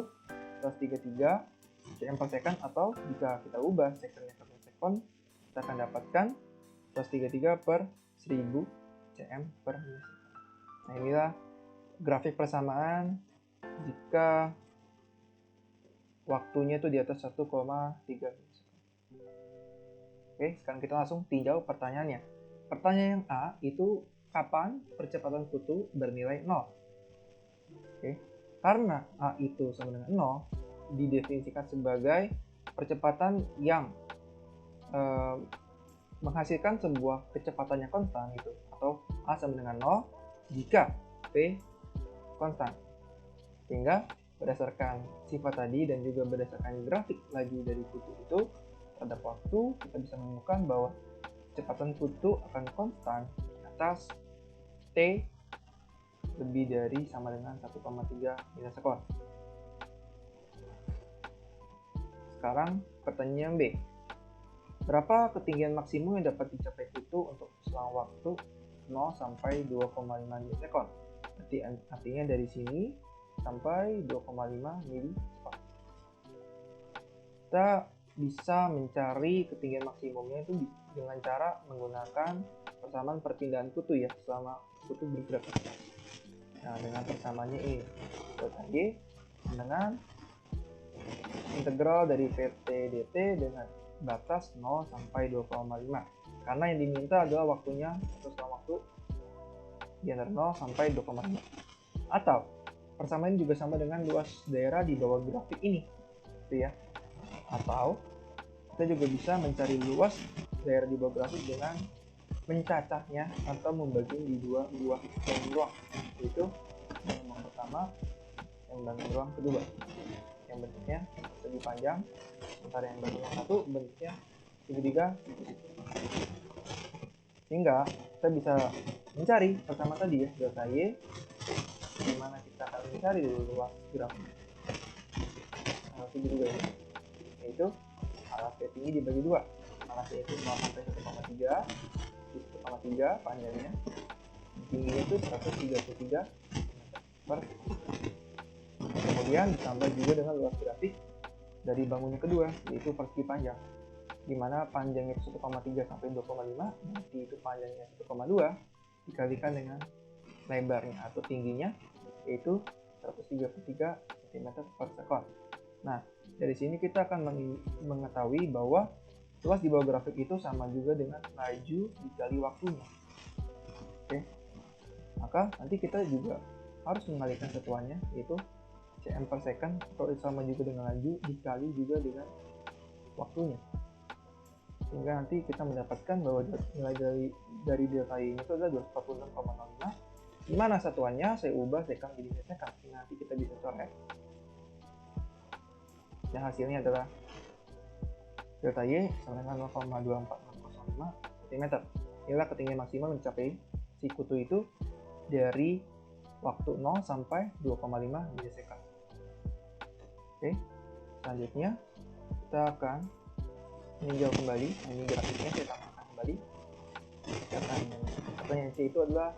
Speaker 1: 133 cm per second, atau jika kita ubah seconnya ke second, kita akan dapatkan 133 per 1000 cm per millisecond. Nah, inilah grafik persamaan jika waktunya itu di atas 1,3 millisecond. Oke, sekarang kita langsung tinjau pertanyaannya. Pertanyaan yang A itu kapan percepatan kutu bernilai 0? Oke, karena A itu sama dengan 0, didefinisikan sebagai percepatan yang menghasilkan sebuah kecepatan yang konstan gitu, atau A sama dengan 0 jika P konstan. Sehingga berdasarkan sifat tadi dan juga berdasarkan grafik laju dari kutu itu terhadap waktu, kita bisa menemukan bahwa kecepatan kutu akan konstan atas T lebih dari sama dengan 1,3 milisekund. Sekarang pertanyaan B. Berapa ketinggian maksimum yang dapat dicapai kutu untuk selang waktu 0 sampai 2,5 milisekund? Artinya dari sini sampai 2,5 milisekund. Kita bisa mencari ketinggian maksimumnya itu dengan cara menggunakan persamaan perpindahan kutu ya selama kutu bergerak. Nah, dengan persamaannya ini delta Y dengan integral dari PT dt dengan batas 0 sampai 2,5. Karena yang diminta adalah waktunya atau selang waktu di antara 0 sampai 2,5. Atau persamaan juga sama dengan luas daerah di bawah grafik ini, gitu ya. Atau kita juga bisa mencari luas daerah di bawah grafik dengan mencacahnya atau membagi di dua buah bangku ruang, yaitu yang pertama yang bangku ruang kedua, yang bentuknya segi panjang, sementara yang bangku ruang satu bentuknya segitiga. Sehingga kita bisa mencari pertama tadi ya delta Y, di mana kita akan mencari luas grafik segitiga ini, yaitu alas P tinggi dibagi 2. Alas yaitu 0 sampai 1,3, 1,3 panjangnya, tingginya itu 133 per. Kemudian ditambah juga dengan luas grafik dari bangunnya kedua, yaitu persegi panjang, di mana panjangnya 1,3 sampai 2,5, nanti itu panjangnya 1,2 dikalikan dengan lebarnya atau tingginya, yaitu 133 cm per sekon. Nah, dari sini kita akan mengetahui bahwa luas di bawah grafik itu sama juga dengan laju dikali waktunya. Oke, maka nanti kita juga harus mengalihkan satuannya, yaitu cm per second, atau sama juga dengan laju dikali juga dengan waktunya. Sehingga nanti kita mendapatkan bahwa nilai dari delta Y ini itu adalah 246,05, di mana satuannya saya ubah second jadi second. Nanti kita bisa coret. Dan hasilnya adalah delta Y sama dengan 0,24605 cm. Inilah ketinggian maksimal mencapai si kutu itu dari waktu 0 sampai 2,5 milisekund. Oke, selanjutnya kita akan meninjau kembali. Ini grafiknya saya tambahkan kembali. Pertanyaan C itu adalah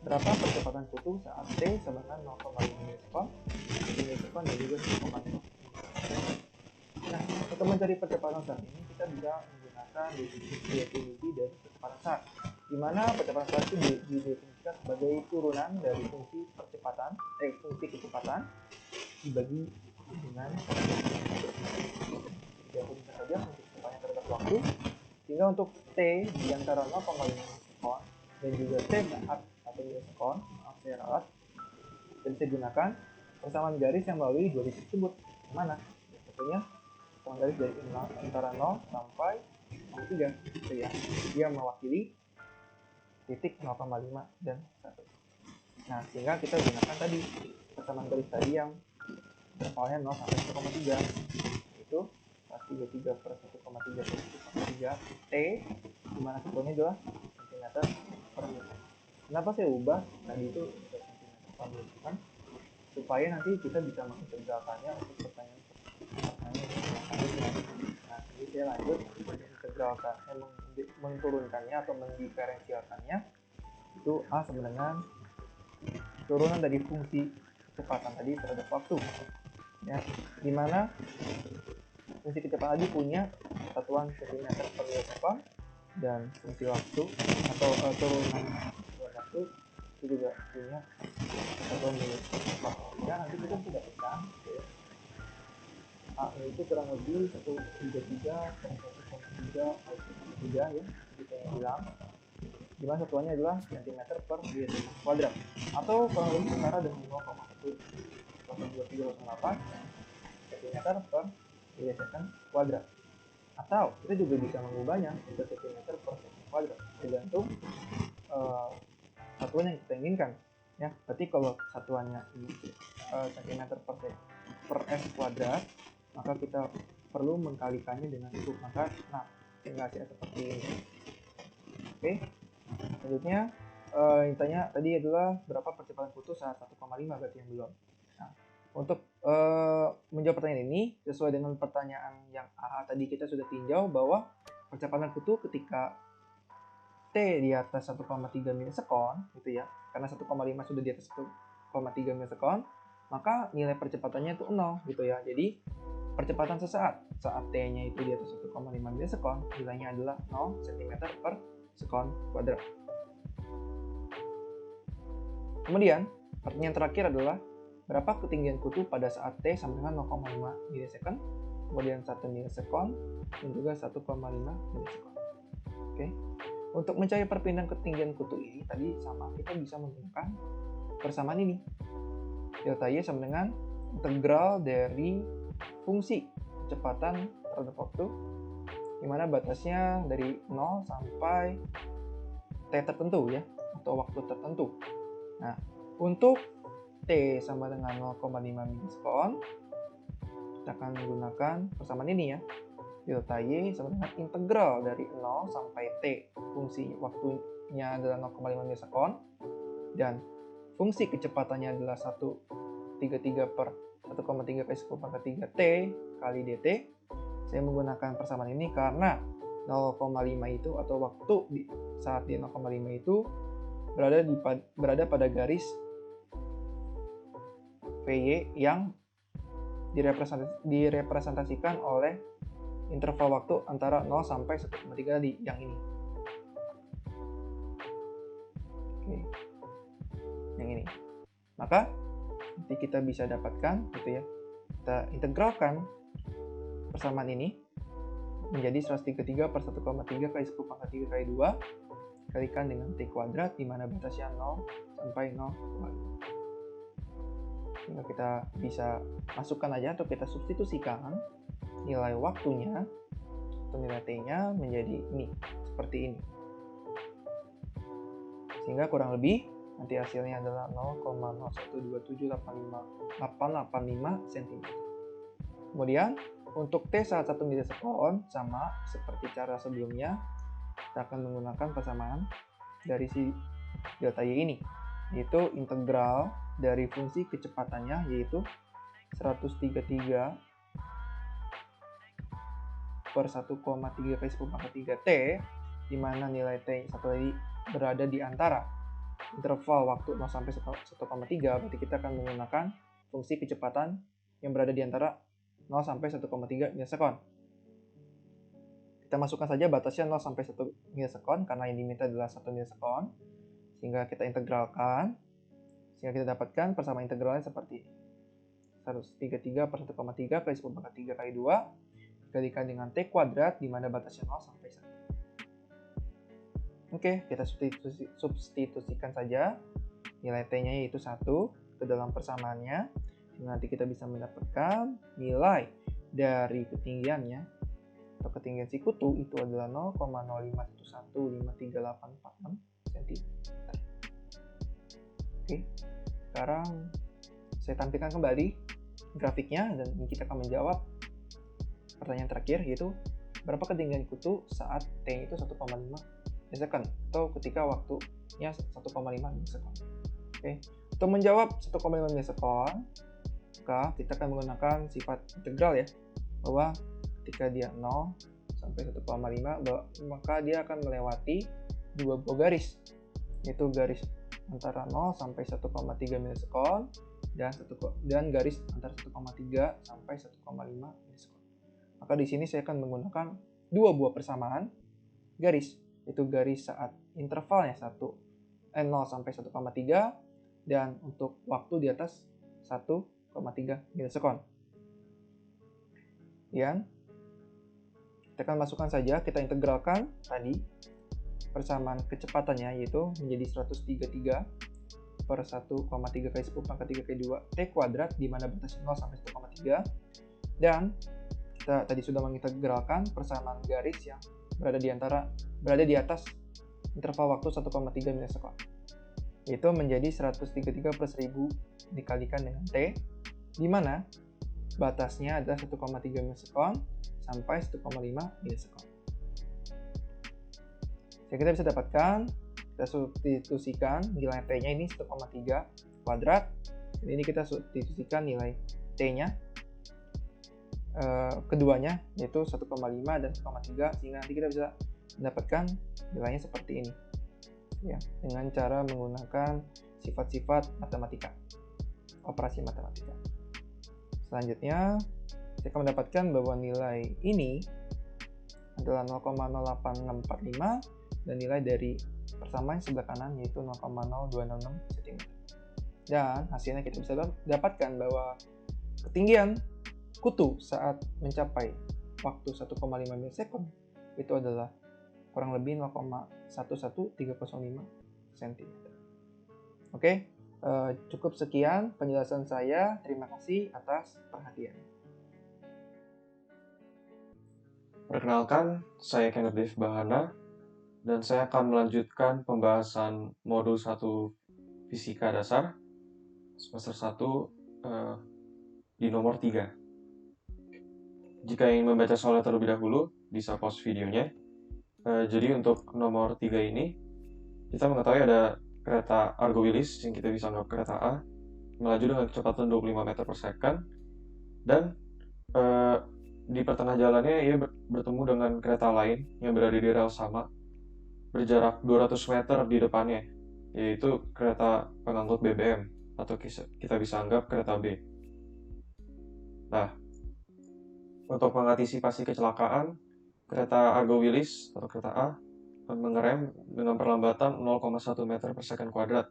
Speaker 1: berapa percepatan kutu saat T sama dengan 0,5 milisekund, 1 milisekund dan juga 1,5. Nah, untuk mencari percepatan saat ini kita bisa menggunakan definisi dari percepatan saat, di mana percepatan saat itu didefinisikan sebagai turunan dari fungsi kecepatan dibagi dengan definisi saja untuk kecepatan terhadap waktu, sehingga untuk T di antara 0,5 milisekund dan juga T saat atau milisekund, saya ralat, kita bisa gunakan persamaan garis yang melalui dua titik tersebut, mana contohnya persamaan garis dari antara 0 sampai 3, gitu ya. Dia mewakili titik 0,5 dan 1. Nah, sehingga kita gunakan tadi persamaan garis tadi yang intervalnya 0 sampai 1,3, itu 133 per 1,3 per 1,3 T, dimana satunya adalah cm per menit. Kenapa saya ubah tadi itu cm per menit? Supaya nanti kita bisa mengintegralkannya untuk pertanyaan selanjutnya. Nah, jadi saya lanjut mengintegralkan, menurunkannya atau mendiferensialkannya itu A sama dengan turunan dari fungsi kecepatan tadi terhadap waktu, ya, dimana fungsi kecepatan tadi punya satuan cm per milisekon dan fungsi waktu atau turunan waktu itu juga punya satuan milisekon. Ya, nanti kita bisa dapatkan A itu kurang lebih 133 per 1,3 ya, kita yang bilang, dimana satuannya adalah cm per meter kuadrat, atau kurang lebih setara dengan 0,12308 cm per milisekon kuadrat. Atau kita juga bisa mengubahnya ke cm per sekon kuadrat, tergantung satuan yang kita inginkan, ya. Berarti kalau satuannya ini cm per s kuadrat, maka kita perlu mengkalikannya dengan itu, maka tinggal hasilnya seperti ini. Oke, selanjutnya yang tanya tadi adalah berapa percepatan kutu saat 1,5, berarti yang belum. Nah, untuk menjawab pertanyaan ini sesuai dengan pertanyaan yang A tadi, kita sudah tinjau bahwa percepatan kutu ketika T di atas 1,3 milisekon gitu ya, karena 1,5 sudah di atas 1,3 milisekon, maka nilai percepatannya itu 0 gitu ya. Jadi percepatan sesaat saat T-nya itu di atas 1,5 milisekon, nilainya adalah 0 cm per sekon kuadrat. Kemudian pertanyaan terakhir adalah berapa ketinggian kutu pada saat T sama dengan 0,5 milisekon, kemudian 1 milisekon, dan juga 1,5 milisekon. Oke. Untuk mencari perpindahan ketinggian kutu ini tadi sama, kita bisa menggunakan persamaan ini. Delta Y sama dengan integral dari fungsi kecepatan terhadap waktu, di mana batasnya dari 0 sampai T tertentu ya, atau waktu tertentu. Nah, untuk T sama dengan 0,5 milisekon, kita akan menggunakan persamaan ini ya. Delta Y sama dengan integral dari 0 sampai T, fungsi waktunya adalah 0,5 milisekon, dan fungsi kecepatannya adalah 133 per 1,3 kali 10⁻³ T kali dt. Saya menggunakan persamaan ini karena 0,5 itu atau waktu saat di 0,5 itu berada pada garis VY yang direpresentasikan oleh interval waktu antara 0 sampai 1,3 tadi, yang ini. Oke. Yang ini. Maka nanti kita bisa dapatkan gitu ya. Kita integralkan persamaan ini menjadi 133 per 1,3 kali 10⁻³ kali 2 kalikan dengan T kuadrat, di mana batasnya 0 sampai 0,5. Sehingga kita bisa masukkan aja atau kita substitusikan nilai waktunya atau nilai T-nya menjadi ini, seperti ini. Sehingga kurang lebih nanti hasilnya adalah 0,0127885 cm. Kemudian untuk T saat 1 milisekon, sama seperti cara sebelumnya, kita akan menggunakan persamaan dari si delta Y ini, yaitu integral dari fungsi kecepatannya, yaitu 133 per 1,3 kali 10⁻³ T, di mana nilai T satu tadi berada di antara interval waktu 0 sampai 1,3, berarti kita akan menggunakan fungsi kecepatan yang berada di antara 0 sampai 1,3 milisekon. Kita masukkan saja batasnya 0 sampai 1 milisekon karena yang diminta adalah 1 milisekon, sehingga kita integralkan, sehingga kita dapatkan persamaan integralnya seperti ini. 133 per 1,3 kali 10⁻³ kali 2 dikalikan dengan T kuadrat, di mana batasnya 0 sampai 1. Oke, kita substitusikan saja nilai T-nya yaitu 1 ke dalam persamaannya. Nanti kita bisa mendapatkan nilai dari ketinggiannya atau ketinggian si kutu itu adalah 0,05115386 cm. Oke, sekarang saya tampilkan kembali grafiknya dan kita akan menjawab pertanyaan terakhir, yaitu berapa ketinggian kutu saat T itu 1,5 milisekon atau ketika waktunya 1,5 milisekon. Oke, untuk menjawab 1,5 milisekon, maka kita akan menggunakan sifat integral ya, bahwa ketika dia 0 sampai 1,5, maka dia akan melewati dua buah garis, yaitu garis antara 0 sampai 1,3 milisekon dan garis antara 1,3 sampai 1,5 milisekon. Maka di sini saya akan menggunakan dua buah persamaan garis, yaitu garis saat intervalnya 0 sampai 1,3 dan untuk waktu di atas 1,3 milisekon. Kemudian kita akan masukkan saja, kita integralkan tadi persamaan kecepatannya, yaitu menjadi 133 per 1,3 kali 10 pangkat 3 kali 2 T kuadrat, di mana batasnya 0 sampai 1,3, dan kita tadi sudah mengintegralkan persamaan garis yang berada di atas interval waktu 1,3 milisekon, yaitu menjadi 133 per 1000 dikalikan dengan T, di mana batasnya adalah 1,3 milisekon sampai 1,5 milisekon. Jadi kita bisa dapatkan, kita substitusikan nilai T-nya ini 1,3 kuadrat, dan ini kita substitusikan nilai T-nya keduanya, yaitu 1,5 dan 1,3, sehingga nanti kita bisa mendapatkan nilainya seperti ini ya, dengan cara menggunakan sifat-sifat matematika, operasi matematika. Selanjutnya kita akan mendapatkan bahwa nilai ini adalah 0,0845 dan nilai dari persamaan sebelah kanan yaitu 0,0266 cm. Dan hasilnya kita bisa dapatkan bahwa ketinggian kutu saat mencapai waktu 1,5 milisekon itu adalah kurang lebih 0,11305 cm. Oke, cukup sekian penjelasan saya. Terima kasih atas perhatian.
Speaker 6: Perkenalkan, saya Kenneth Dave Bahana, dan saya akan melanjutkan pembahasan modul 1 Fisika Dasar semester 1 di nomor 3. Jika ingin membaca soalnya terlebih dahulu, bisa pause videonya. Jadi untuk nomor 3 ini, kita mengetahui ada kereta Argo Willis yang kita bisa anggap kereta A, melaju dengan kecepatan 25 meter per second, dan di pertengah jalannya ia bertemu dengan kereta lain yang berada di rel sama, berjarak 200 meter di depannya, yaitu kereta pengangkut BBM, atau kita bisa anggap kereta B. Nah, untuk mengantisipasi kecelakaan, kereta Argo Willis atau kereta A mengerem dengan perlambatan 0,1 meter per second kuadrat.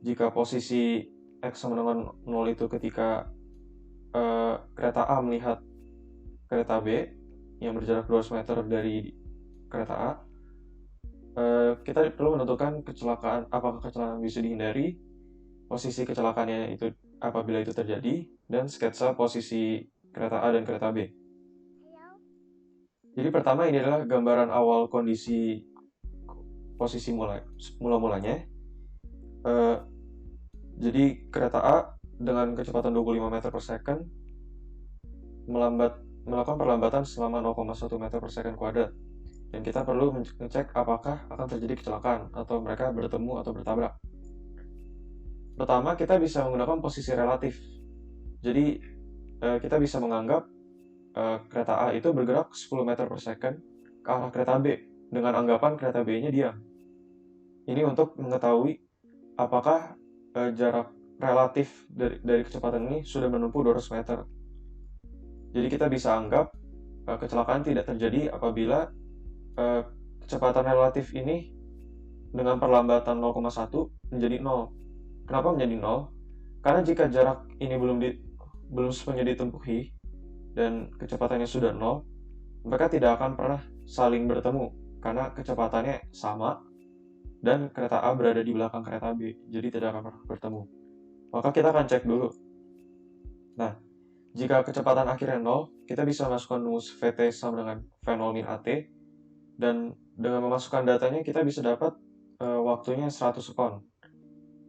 Speaker 6: Jika posisi X sama dengan 0 itu ketika kereta A melihat kereta B yang berjarak 200 meter dari kereta A, kita perlu menentukan apakah kecelakaan bisa dihindari, posisi kecelakaannya itu apabila itu terjadi, dan sketsa posisi kereta A dan kereta B. Jadi pertama ini adalah gambaran awal kondisi posisi mula-mulanya. Jadi kereta A dengan kecepatan 25 meter per second melakukan perlambatan selama 0,1 meter per second kuadrat. Dan kita perlu mengecek apakah akan terjadi kecelakaan atau mereka bertemu atau bertabrak. Pertama, kita bisa menggunakan posisi relatif. Jadi kita bisa menganggap kereta A itu bergerak 10 meter per second ke arah kereta B dengan anggapan kereta B-nya diam. Ini untuk mengetahui apakah jarak relatif dari kecepatan ini sudah menempuh 200 meter. Jadi kita bisa anggap kecelakaan tidak terjadi apabila kecepatan relatif ini dengan perlambatan 0,1 menjadi 0. Kenapa menjadi 0? Karena jika jarak ini belum sepenuhnya ditempuhi dan kecepatannya sudah 0, mereka tidak akan pernah saling bertemu karena kecepatannya sama dan kereta A berada di belakang kereta B, jadi tidak akan pernah bertemu. Maka kita akan cek dulu. Nah, jika kecepatan akhirnya 0, kita bisa masukkan rumus VT sama dengan V0 min AT, dan dengan memasukkan datanya kita bisa dapat waktunya 100 sekon.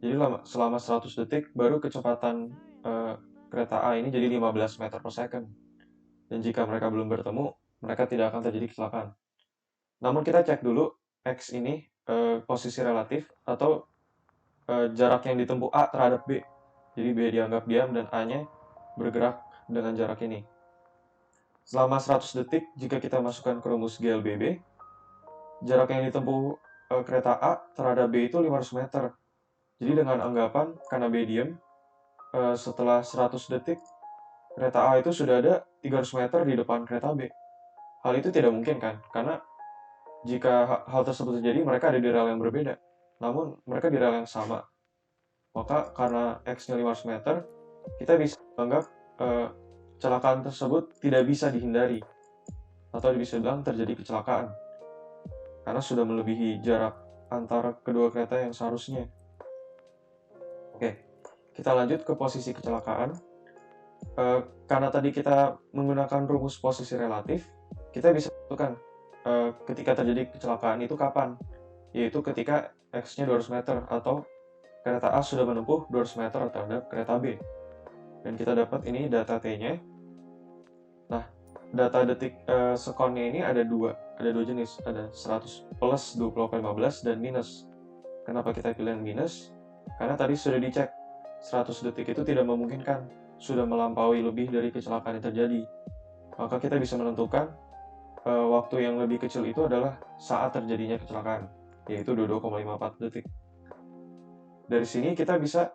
Speaker 6: Jadi selama 100 detik baru kecepatan kereta A ini jadi 15 meter per second. Dan jika mereka belum bertemu, mereka tidak akan terjadi kecelakaan. Namun kita cek dulu X ini posisi relatif atau jarak yang ditempuh A terhadap B. Jadi B dianggap diam dan A-nya bergerak dengan jarak ini. Selama 100 detik, jika kita masukkan ke rumus GLBB, jarak yang ditempuh kereta A terhadap B itu 500 meter. Jadi dengan anggapan karena B diem, setelah 100 detik, kereta A itu sudah ada 300 meter di depan kereta B. Hal itu tidak mungkin kan? Karena jika hal tersebut terjadi, mereka ada di rel yang berbeda. Namun, mereka di rel yang sama. Maka karena X-nya 500 meter, kita bisa menganggap kecelakaan tersebut tidak bisa dihindari. Atau bisa bilang terjadi kecelakaan. Karena sudah melebihi jarak antara kedua kereta yang seharusnya. Oke, kita lanjut ke posisi kecelakaan. Karena tadi kita menggunakan rumus posisi relatif, kita bisa tentukan ketika terjadi kecelakaan itu kapan, yaitu ketika X-nya 200 meter atau kereta A sudah menempuh 200 meter terhadap kereta B. Dan kita dapat ini data T-nya. Nah, data detik sekonnya ini ada dua jenis, ada 100 plus 20,15 dan minus. Kenapa kita pilih yang minus? Karena tadi sudah dicek 100 detik itu tidak memungkinkan, sudah melampaui lebih dari kecelakaan yang terjadi. Maka kita bisa menentukan waktu yang lebih kecil itu adalah saat terjadinya kecelakaan, yaitu 22,54 detik. Dari sini kita bisa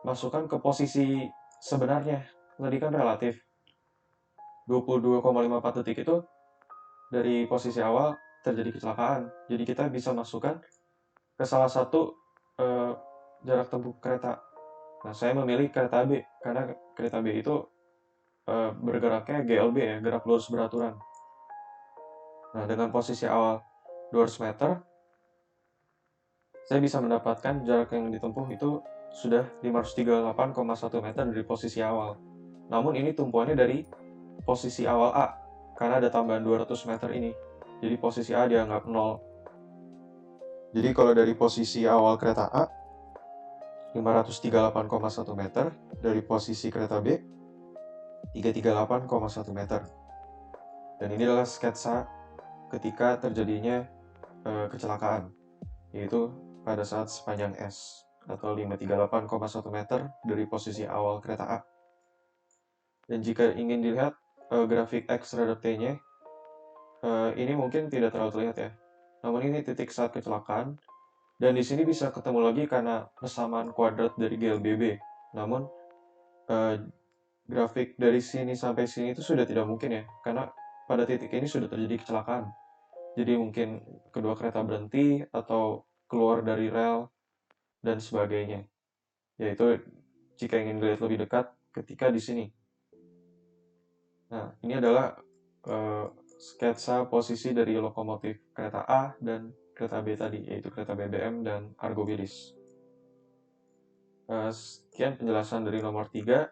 Speaker 6: masukkan ke posisi sebenarnya. Tadi kan relatif. 22,54 detik itu dari posisi awal terjadi kecelakaan. Jadi kita bisa masukkan ke salah satu jarak tempuh kereta. Nah, saya memilih kereta B karena kereta B itu bergeraknya GLB ya, gerak lurus beraturan. Nah, dengan posisi awal 200 meter, saya bisa mendapatkan jarak yang ditempuh itu sudah 538,1 meter dari posisi awal. Namun ini tumpuannya dari posisi awal A, karena ada tambahan 200 meter ini. Jadi posisi A dianggap 0. Jadi kalau dari posisi awal kereta A, 538,1 meter, dari posisi kereta B, 338,1 meter. Dan ini adalah sketsa ketika terjadinya kecelakaan, yaitu pada saat sepanjang S, atau 538,1 meter dari posisi awal kereta A. Dan jika ingin dilihat grafik X terhadap T-nya, ini mungkin tidak terlalu terlihat ya. Namun ini titik saat kecelakaan, dan di sini bisa ketemu lagi karena persamaan kuadrat dari GLBB. Namun grafik dari sini sampai sini itu sudah tidak mungkin ya, karena pada titik ini sudah terjadi kecelakaan. Jadi mungkin kedua kereta berhenti atau keluar dari rel dan sebagainya. Yaitu jika ingin dilihat lebih dekat ketika di sini. Nah, ini adalah sketsa posisi dari lokomotif kereta A dan kereta B tadi, yaitu kereta BBM dan Argo Wilis. Sekian penjelasan dari nomor 3,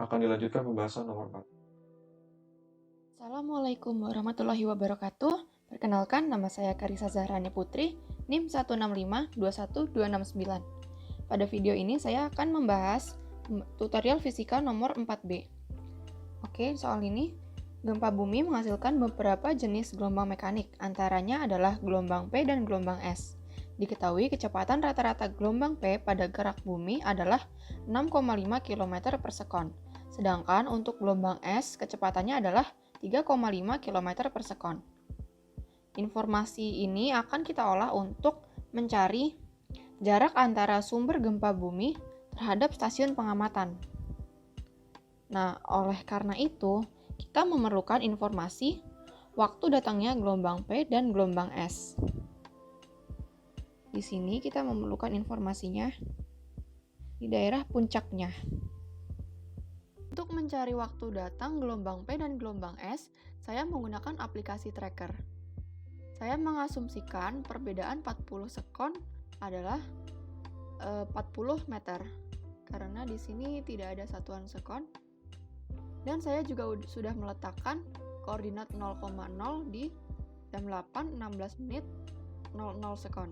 Speaker 6: akan dilanjutkan pembahasan nomor 4.
Speaker 7: Assalamualaikum warahmatullahi wabarakatuh. Perkenalkan, nama saya Karisa Zahrani Putri, NIM 165-21269. Pada video ini saya akan membahas tutorial fisika nomor 4B. Oke, soal ini, gempa bumi menghasilkan beberapa jenis gelombang mekanik, antaranya adalah gelombang P dan gelombang S. Diketahui kecepatan rata-rata gelombang P pada gerak bumi adalah 6,5 km per sekon, sedangkan untuk gelombang S kecepatannya adalah 3,5 km per sekon. Informasi ini akan kita olah untuk mencari jarak antara sumber gempa bumi terhadap stasiun pengamatan. Nah, oleh karena itu, kita memerlukan informasi waktu datangnya gelombang P dan gelombang S. Di sini kita memerlukan informasinya di daerah puncaknya. Untuk mencari waktu datang gelombang P dan gelombang S, saya menggunakan aplikasi tracker. Saya mengasumsikan perbedaan 40 sekon adalah 40 meter, karena di sini tidak ada satuan sekon. Dan saya juga sudah meletakkan koordinat 0,0 di jam 8.16 menit 00 sekon.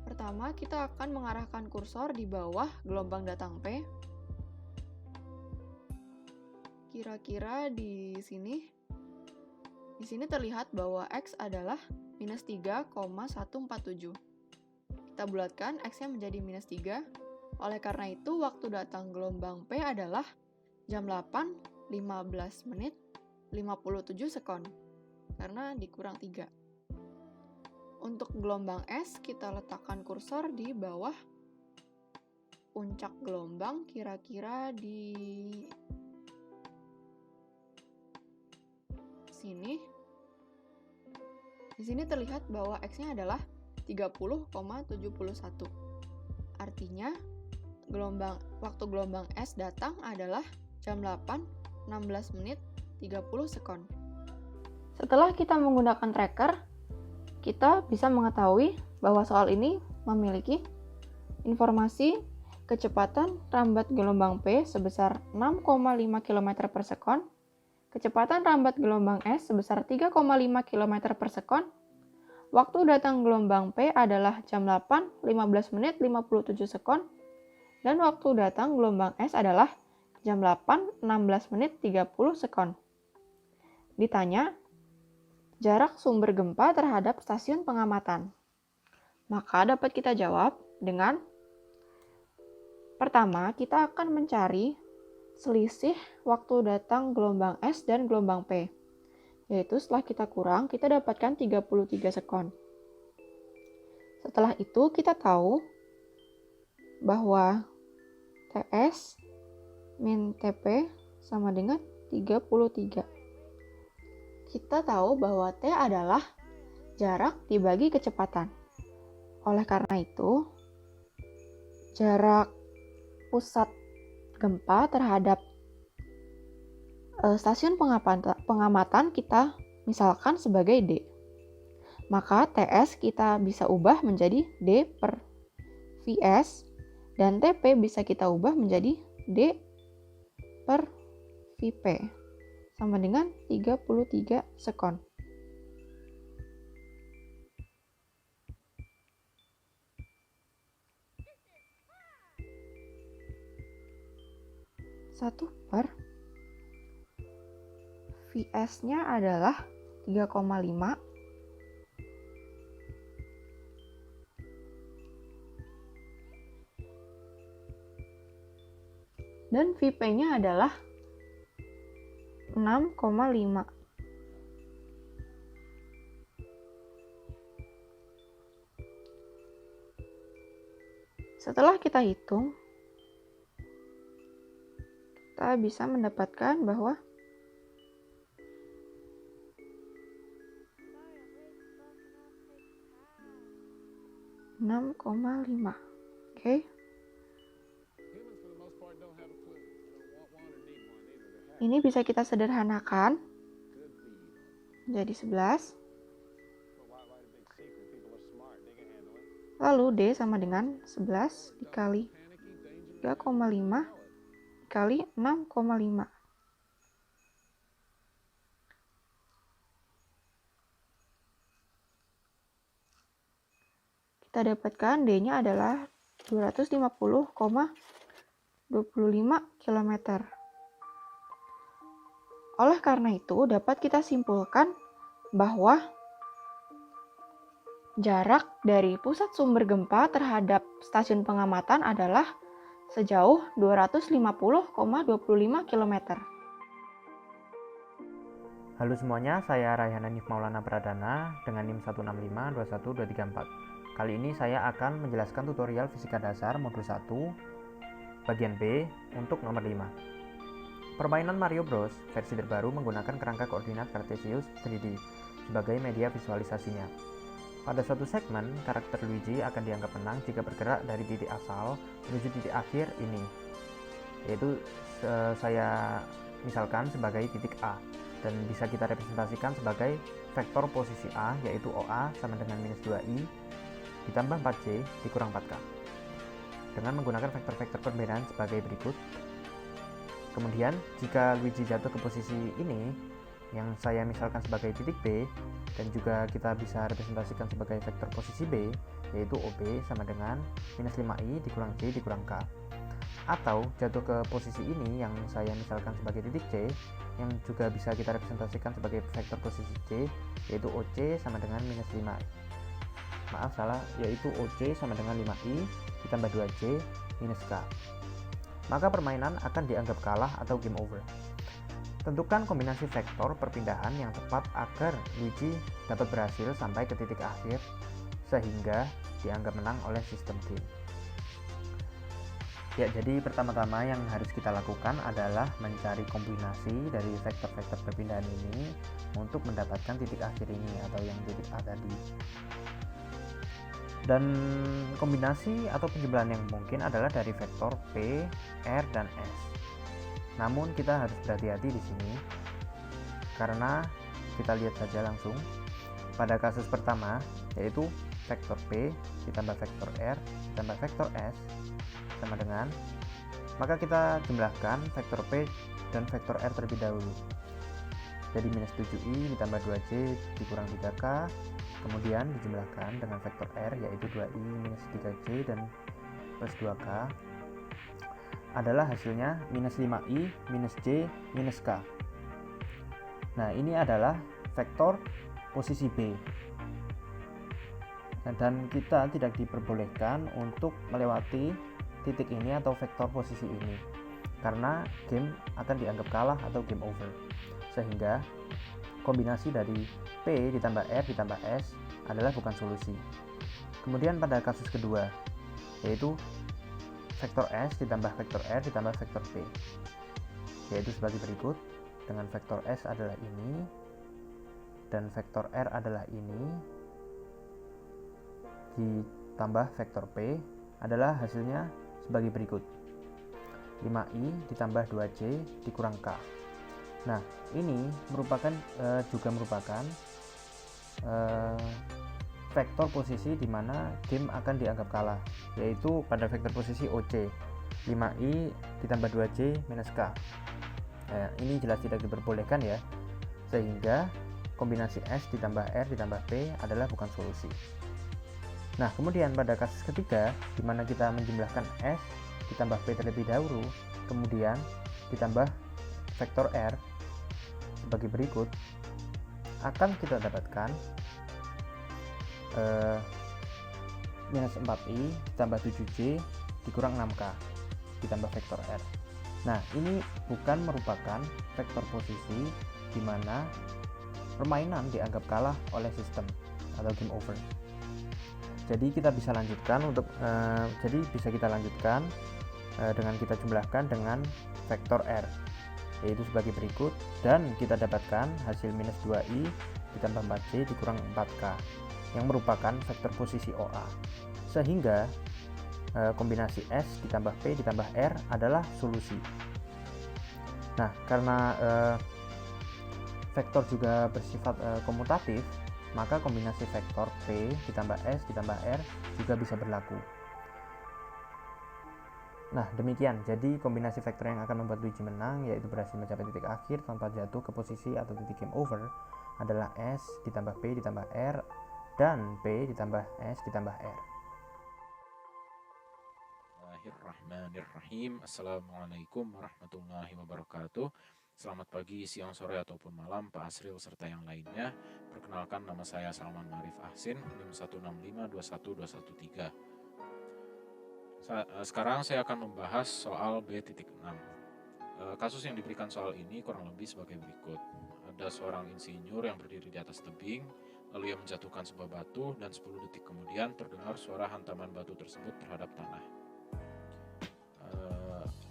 Speaker 7: Pertama, kita akan mengarahkan kursor di bawah gelombang datang P. Kira-kira di sini terlihat bahwa X adalah minus 3,147. Kita bulatkan X-nya menjadi minus 3. Oleh karena itu, waktu datang gelombang P adalah jam 8.15 menit 57 sekon, karena dikurang 3. Untuk gelombang es, kita letakkan kursor di bawah puncak gelombang, kira-kira di sini. Di sini terlihat bahwa X-nya adalah 30,71. Artinya, waktu gelombang es datang adalah jam 8.16 menit 30 sekon. Setelah kita menggunakan tracker, kita bisa mengetahui bahwa soal ini memiliki informasi kecepatan rambat gelombang P sebesar 6,5 km per sekon, kecepatan rambat gelombang S sebesar 3,5 km per sekon, waktu datang gelombang P adalah jam 8.15 menit 57 sekon, dan waktu datang gelombang S adalah jam 8.16 menit 30 sekon. Ditanya, jarak sumber gempa terhadap stasiun pengamatan. Maka dapat kita jawab dengan pertama, kita akan mencari selisih waktu datang gelombang S dan gelombang P. Yaitu setelah kita kurang, kita dapatkan 33 sekon. Setelah itu kita tahu bahwa TS min TP sama dengan 33. Kita tahu bahwa T adalah jarak dibagi kecepatan. Oleh karena itu, jarak pusat gempa terhadap stasiun pengamatan kita misalkan sebagai D. Maka TS kita bisa ubah menjadi D per VS, dan TP bisa kita ubah menjadi D per VP, sama dengan 33 sekon. Satu per VS-nya adalah 3,5 dan VP-nya adalah 6,5. Setelah kita hitung, kita bisa mendapatkan bahwa ,5. Oke. Ini bisa kita sederhanakan jadi 11. Lalu D sama dengan 11 dikali 3,5 dikali 6,5. Kita dapatkan D-nya adalah 250,25 km. Oleh karena itu, dapat kita simpulkan bahwa jarak dari pusat sumber gempa terhadap stasiun pengamatan adalah sejauh 250,25 km.
Speaker 2: Halo semuanya, saya Rayhan Hanif Maulana Pradana dengan NIM 165212344. Kali ini saya akan menjelaskan tutorial fisika dasar modul 1 bagian B untuk nomor 5. Permainan Mario Bros versi terbaru menggunakan kerangka koordinat Cartesius 3D sebagai media visualisasinya. Pada suatu segmen, karakter Luigi akan dianggap menang jika bergerak dari titik asal menuju titik akhir ini, yaitu saya misalkan sebagai titik A, dan bisa kita representasikan sebagai vektor posisi A, yaitu OA sama dengan minus 2i ditambah 4c dikurang 4k, dengan menggunakan vektor-vektor perbedaan sebagai berikut. Kemudian jika Luigi jatuh ke posisi ini yang saya misalkan sebagai titik B, dan juga kita bisa representasikan sebagai vektor posisi B, yaitu OB sama dengan minus 5i dikurang c dikurang k, atau jatuh ke posisi ini yang saya misalkan sebagai titik C, yang juga bisa kita representasikan sebagai vektor posisi C, yaitu OC sama dengan minus 5i. Maaf salah, yaitu OC sama dengan 5i ditambah 2c minus k. Maka permainan akan dianggap kalah atau game over. Tentukan kombinasi vektor perpindahan yang tepat agar Luigi dapat berhasil sampai ke titik akhir sehingga dianggap menang oleh sistem game. Ya, jadi pertama-tama yang harus kita lakukan adalah mencari kombinasi dari vektor-vektor perpindahan ini untuk mendapatkan titik akhir ini atau yang titik A tadi. Dan kombinasi atau penjumlahan yang mungkin adalah dari vektor P, R, dan S. Namun kita harus berhati-hati di sini karena kita lihat saja langsung pada kasus pertama, yaitu vektor P ditambah vektor R ditambah vektor S sama dengan, maka kita jumlahkan vektor P dan vektor R terlebih dahulu. Jadi minus 7i ditambah 2j dikurang 3k, kemudian dijumlahkan dengan vektor R yaitu 2i minus 3j dan plus 2k, adalah hasilnya minus 5i minus j minus k. Nah, ini adalah vektor posisi B. Dan kita tidak diperbolehkan untuk melewati titik ini atau vektor posisi ini karena game akan dianggap kalah atau game over, sehingga kombinasi dari P ditambah R ditambah S adalah bukan solusi. Kemudian pada kasus kedua, yaitu vektor S ditambah vektor R ditambah vektor P, yaitu sebagai berikut. Dengan vektor S adalah ini dan vektor R adalah ini, ditambah vektor P adalah hasilnya sebagai berikut: 5i ditambah 2j dikurang k. Nah, ini juga merupakan vektor posisi di mana game akan dianggap kalah, yaitu pada vektor posisi OC 5i ditambah 2j minus k. Ini jelas tidak diperbolehkan ya, sehingga kombinasi S ditambah R ditambah P adalah bukan solusi. Nah, kemudian pada kasus ketiga, di mana kita menjumlahkan S ditambah P terlebih dahulu, kemudian ditambah vektor R sebagai berikut, akan kita dapatkan minus 4i ditambah 7j dikurang 6k ditambah vektor R. Nah, ini bukan merupakan vektor posisi di mana permainan dianggap kalah oleh sistem atau game over. Jadi kita bisa lanjutkan dengan kita jumlahkan dengan vektor R, yaitu sebagai berikut, dan kita dapatkan hasil minus 2i ditambah 4j dikurang 4k yang merupakan vektor posisi OA, sehingga kombinasi S ditambah P ditambah R adalah solusi. Nah, karena vektor juga bersifat komutatif, maka kombinasi vektor P ditambah S ditambah R juga bisa berlaku. Nah, demikian. Jadi kombinasi vektor yang akan membuat Luigi menang, yaitu berhasil mencapai titik akhir tanpa jatuh ke posisi atau titik game over, adalah S ditambah P ditambah R dan P ditambah S ditambah R.
Speaker 5: Bismillahirrahmanirrahim. Assalamualaikum warahmatullahi wabarakatuh. Selamat pagi, siang, sore, ataupun malam Pak Asril serta yang lainnya. Perkenalkan, nama saya Salman Marif Ahsin, NIM 165212113. Sekarang saya akan membahas soal B.6. Kasus yang diberikan soal ini kurang lebih sebagai berikut. Ada seorang insinyur yang berdiri di atas tebing, lalu ia menjatuhkan sebuah batu, dan 10 detik kemudian terdengar suara hantaman batu tersebut terhadap tanah.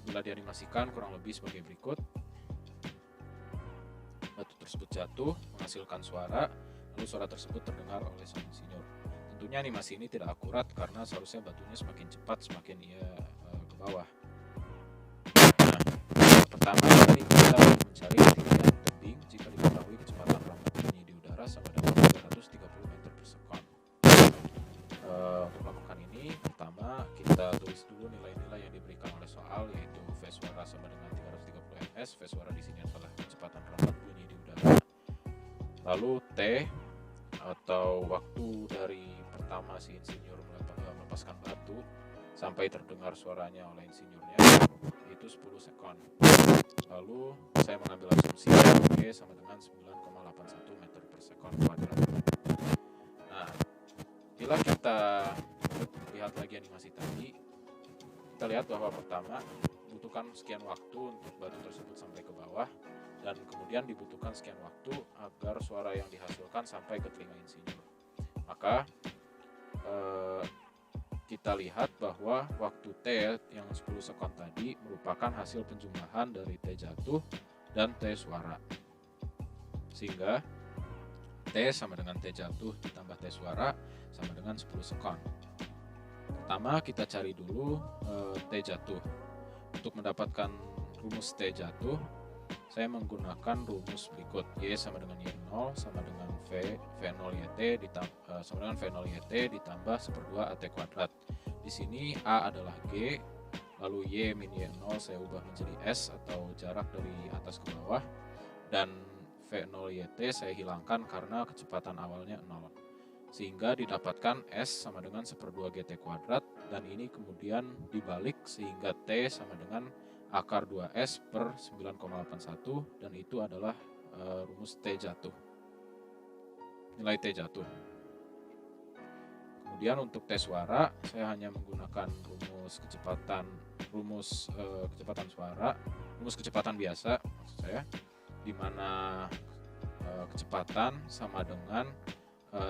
Speaker 5: Bila dianimasikan kurang lebih sebagai berikut. Batu tersebut jatuh, menghasilkan suara, lalu suara tersebut terdengar oleh sang insinyur. Tentunya animasi ini tidak akurat karena seharusnya batunya semakin cepat semakin ia ke bawah. Nah, pertama kali kita mencari ketinggian tebing jika diketahui kecepatan rambut bunyi di udara sama dengan 330 meter per sekon. Untuk melakukan ini, pertama kita tulis dulu nilai-nilai yang diberikan oleh soal, yaitu V suara sama dengan 330 ms. V suara di sini adalah kecepatan rambut bunyi di udara. Lalu T atau waktu dari pertama si insinyur melepaskan batu sampai terdengar suaranya oleh insinyurnya itu 10 sekon. Lalu saya mengambil asumsi P sama dengan 9,81 meter per sekon kuadrat. Nah, bila kita lihat lagi animasi tadi, kita lihat bahwa pertama butuhkan sekian waktu untuk batu tersebut sampai ke bawah, dan kemudian dibutuhkan sekian waktu agar suara yang dihasilkan sampai ke telinga insinyur. Maka kita lihat bahwa waktu T yang 10 sekon tadi merupakan hasil penjumlahan dari T jatuh dan T suara. Sehingga T sama dengan T jatuh ditambah T suara sama dengan 10 sekon. Pertama kita cari dulu T jatuh. Untuk mendapatkan rumus T jatuh, saya menggunakan rumus berikut. Y sama dengan Y0 sama dengan V0YT sama dengan V0YT ditambah 1/2 AT kuadrat. Di sini A adalah G, lalu Y min Y0 saya ubah menjadi S atau jarak dari atas ke bawah, dan V0YT saya hilangkan karena kecepatan awalnya 0. Sehingga didapatkan S sama dengan 1/2 GT kuadrat, dan ini kemudian dibalik sehingga T sama dengan akar 2S per 9,81, dan itu adalah rumus T jatuh, nilai T jatuh. Kemudian untuk T suara saya hanya menggunakan rumus kecepatan biasa maksud saya, di mana kecepatan sama dengan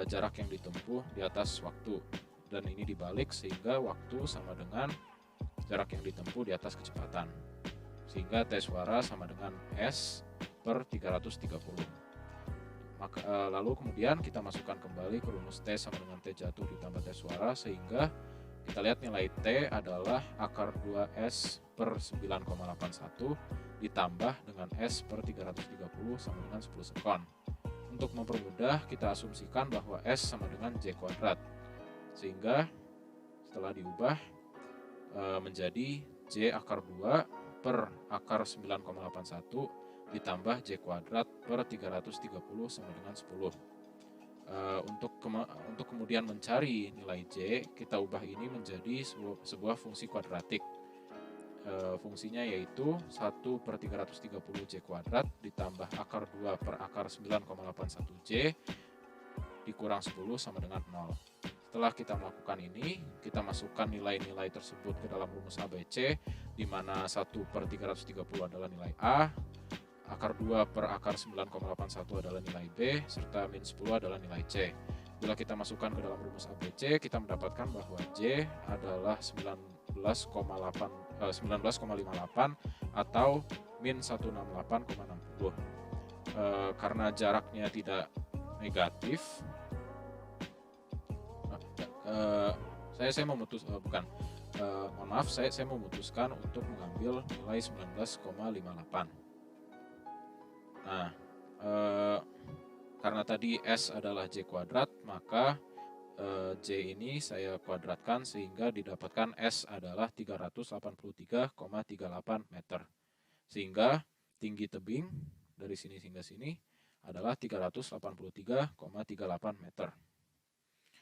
Speaker 5: jarak yang ditempuh di atas waktu, dan ini dibalik sehingga waktu sama dengan jarak yang ditempuh di atas kecepatan, sehingga T suara sama dengan S per 330. Lalu kemudian kita masukkan kembali ke rumus T sama dengan T jatuh ditambah T suara, sehingga kita lihat nilai T adalah akar 2S per 9,81 ditambah dengan S per 330 sama dengan 10 sekon. Untuk mempermudah kita asumsikan bahwa S sama dengan J kuadrat, sehingga setelah diubah menjadi J akar 2 per akar 9,81 ditambah J kuadrat per 330 sama dengan 10. Untuk kemudian mencari nilai J, kita ubah ini menjadi sebuah fungsi kuadratik. Fungsinya yaitu 1 per 330 J kuadrat ditambah akar 2 per akar 9,81 J dikurang 10 sama dengan 0. Setelah kita melakukan ini, kita masukkan nilai-nilai tersebut ke dalam rumus ABC, di mana 1 per 330 adalah nilai A, akar 2 per akar 9,81 adalah nilai B, serta min 10 adalah nilai C. Bila kita masukkan ke dalam rumus ABC, kita mendapatkan bahwa J adalah 19,58 atau min 168,60. Karena jaraknya tidak negatif, saya memutuskan untuk mengambil nilai 19,58. Nah, karena tadi S adalah J kuadrat, maka J ini saya kuadratkan sehingga didapatkan S adalah 383,38 meter. Sehingga tinggi tebing dari sini hingga sini adalah 383,38 meter.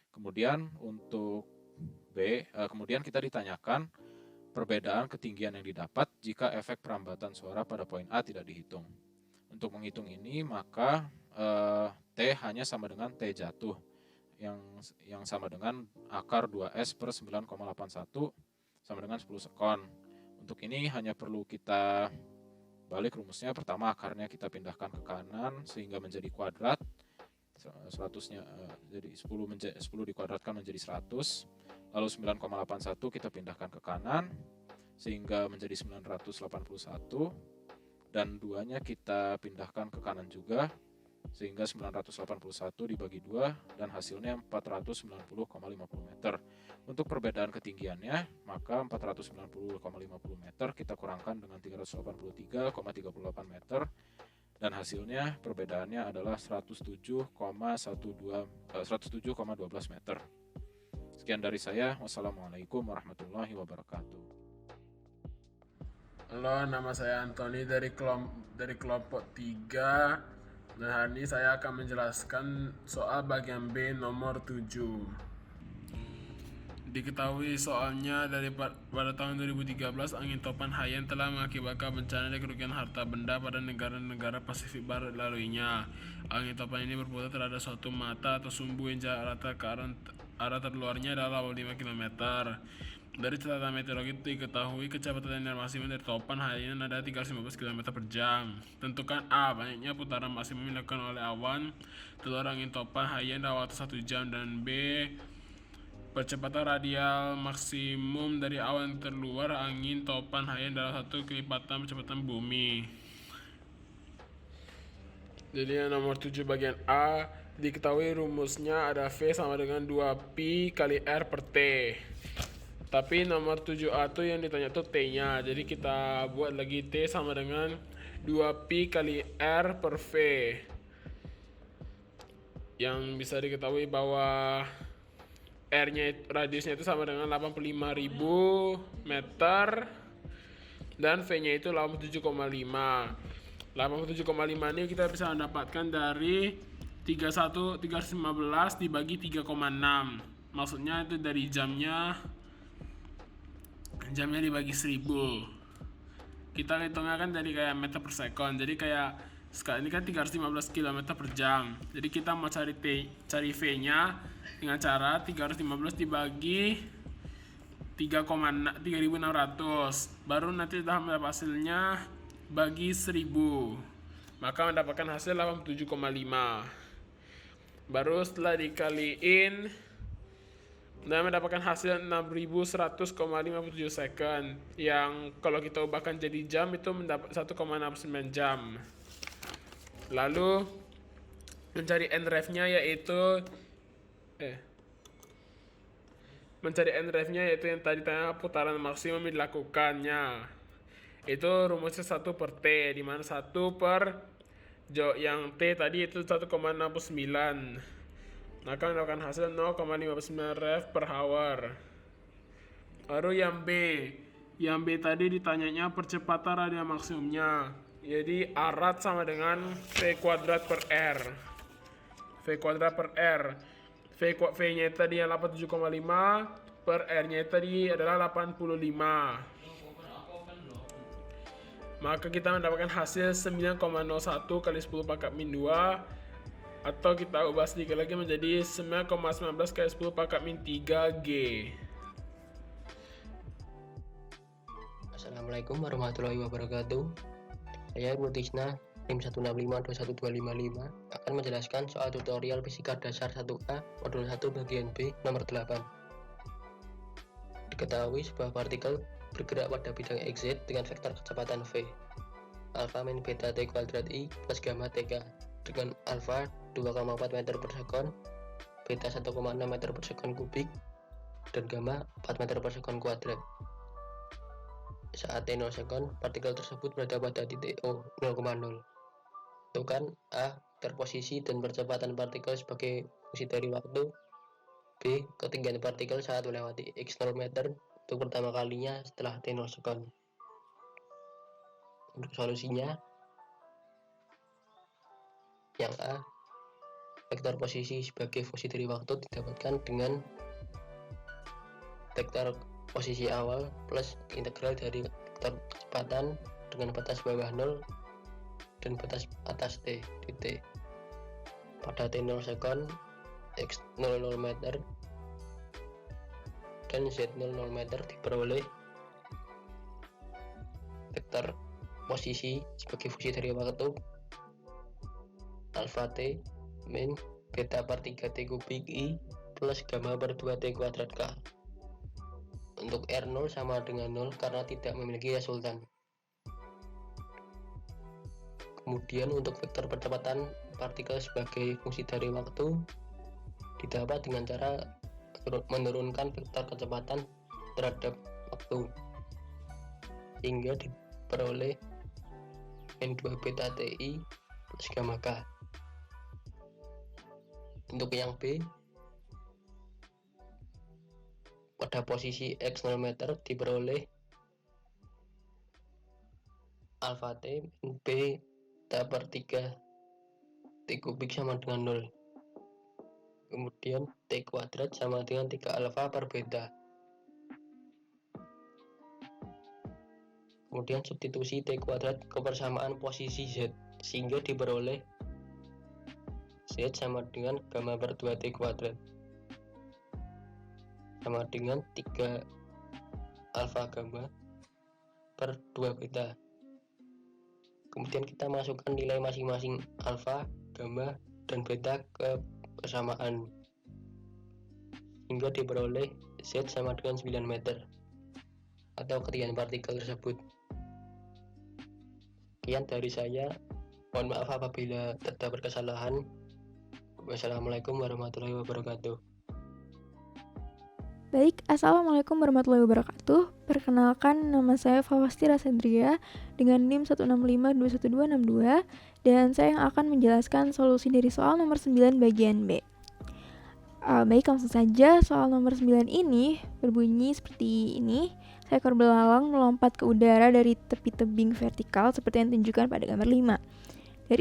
Speaker 5: Kemudian untuk B, kemudian kita ditanyakan perbedaan ketinggian yang didapat jika efek perambatan suara pada poin A tidak dihitung. Untuk menghitung ini, maka T hanya sama dengan T jatuh, yang sama dengan akar 2S per 9,81 sama dengan 10 sekon. Untuk ini hanya perlu kita balik rumusnya. Pertama, akarnya kita pindahkan ke kanan sehingga menjadi kuadrat. 100-nya jadi 10 dikuadratkan menjadi 100, lalu 9,81 kita pindahkan ke kanan sehingga menjadi 981, dan 2-nya kita pindahkan ke kanan juga sehingga 981 dibagi 2 dan hasilnya 490,50 meter. Untuk perbedaan ketinggiannya, maka 490,50 meter kita kurangkan dengan 383,38 meter, dan hasilnya perbedaannya adalah 107,12 meter. Sekian dari saya. Wassalamualaikum warahmatullahi wabarakatuh.
Speaker 8: Halo, nama saya Anthony dari kelompok 3, dan hari ini saya akan menjelaskan soal bagian B nomor 7. Diketahui soalnya pada tahun 2013 angin topan Haiyan telah mengakibatkan bencana dan kerugian harta benda pada negara-negara Pasifik Barat laluinya. Angin topan ini berputar terhadap suatu mata atau sumbu yang jarak rata ke arah terluarnya adalah 5 km. Dari catatan meteorologi diketahui kecepatan linear maksimum dari topan harian ada 315 km per jam. Tentukan A. Banyaknya putaran maksimum yang dilakukan oleh awan telur angin topan harian dalam waktu 1 jam. Dan B. Percepatan radial maksimum dari awan terluar angin topan harian dalam 1 kelipatan percepatan bumi. Jadi yang nomor 7 bagian A, diketahui rumusnya ada V sama dengan 2pi kali R per T. Tapi nomor 7A tuh yang ditanya tuh T-nya. Jadi kita buat lagi T sama dengan 2pi kali R per V. Yang bisa diketahui bahwa R-nya radiusnya itu sama dengan 85.000 meter dan V-nya itu 87,5. 87,5 ini kita bisa mendapatkan dari 315 dibagi 3,6. Maksudnya itu dari jamnya dibagi 1000. Kita hitungnya kan dari kayak meter per second. Jadi kayak sekarang ini kan 315 km per jam. Jadi kita mau cari V-nya dengan cara 315 dibagi 3.600. Baru nanti sudah mendapat hasilnya bagi 1000. Maka mendapatkan hasil 87,5. Baru setelah dikaliin dan mendapatkan hasil 6100,57 second, yang kalau kita ubahkan jadi jam itu mendapat 1,69 jam. Lalu mencari nref-nya yaitu yang tadi tanya putaran maksimum yang dilakukannya. Itu rumusnya 1 per T, di mana 1 per yang T tadi itu 1,69. Maka mendapatkan hasil 0,59 ref per hour. Baru yang B. Yang B tadi ditanyanya percepatan radial maksimumnya. Jadi arat sama dengan V kuadrat per R. V kuadrat per R. V-nya tadi yang 87,5 per R-nya tadi adalah 85. Maka kita mendapatkan hasil 9,01 kali 10 pangkat min 2, atau kita ubah sedikit lagi menjadi 9,19 kali 10 pangkat min 3 G.
Speaker 9: Assalamualaikum warahmatullahi wabarakatuh. Saya Ibu Tisna, NIM 165 akan menjelaskan soal tutorial fisika dasar 1A modul 1 bagian B nomor 8. Diketahui sebuah partikel bergerak pada bidang XZ dengan vektor kecepatan V, alfa min beta T kuadrat I plus gamma TK, dengan alfa 2,4 meter per sekon, beta 1,6 meter per sekon kubik, dan gamma 4 meter per sekon kuadrat. Saat T0 sekon, partikel tersebut berada pada titik O 0,0. Tentukan A. Terposisi dan percepatan partikel sebagai fungsi dari waktu. B. Ketinggian partikel saat melewati X0 meter untuk pertama kalinya setelah T0 sekon. Untuk solusinya, yang A. Vektor posisi sebagai fungsi dari waktu didapatkan dengan vektor posisi awal plus integral dari vektor kecepatan dengan batas bawah 0 dan batas atas T di T. Pada T0 sekon, X00 meter dan Z00 meter diperoleh vektor posisi sebagai fungsi dari waktu alfa T min beta per 3T kubik I plus gamma per 2T kuadrat K. Untuk R0 sama dengan 0 karena tidak memiliki resultan. Kemudian untuk vektor percepatan partikel sebagai fungsi dari waktu didapat dengan cara menurunkan vektor kecepatan terhadap waktu, sehingga diperoleh N2 beta TI plus gamma K. Untuk yang B, pada posisi X0 meter diperoleh alfa T min beta per 3 T kubik sama dengan 0. Kemudian T kuadrat sama dengan 3 alfa per beta. Kemudian substitusi T kuadrat ke persamaan posisi Z, sehingga diperoleh Z sama dengan gamma per 2T kuadrat sama dengan 3 alfa gamma per 2 beta. Kemudian kita masukkan nilai masing-masing alfa, gamma, dan beta ke persamaan hingga diperoleh Z sama dengan 9 meter atau ketinggian partikel tersebut. Sekian dari saya. Mohon maaf apabila terdapat kesalahan. Wassalamualaikum warahmatullahi wabarakatuh.
Speaker 10: Baik, Assalamualaikum warahmatullahi wabarakatuh. Perkenalkan, nama saya Fawasti Rasendria dengan NIM 165-21262 dan saya yang akan menjelaskan solusi dari soal nomor 9 bagian B. Baik, langsung saja. Soal nomor 9 ini berbunyi seperti ini. Seekor belalang melompat ke udara dari tepi tebing vertikal seperti yang ditunjukkan pada gambar 5.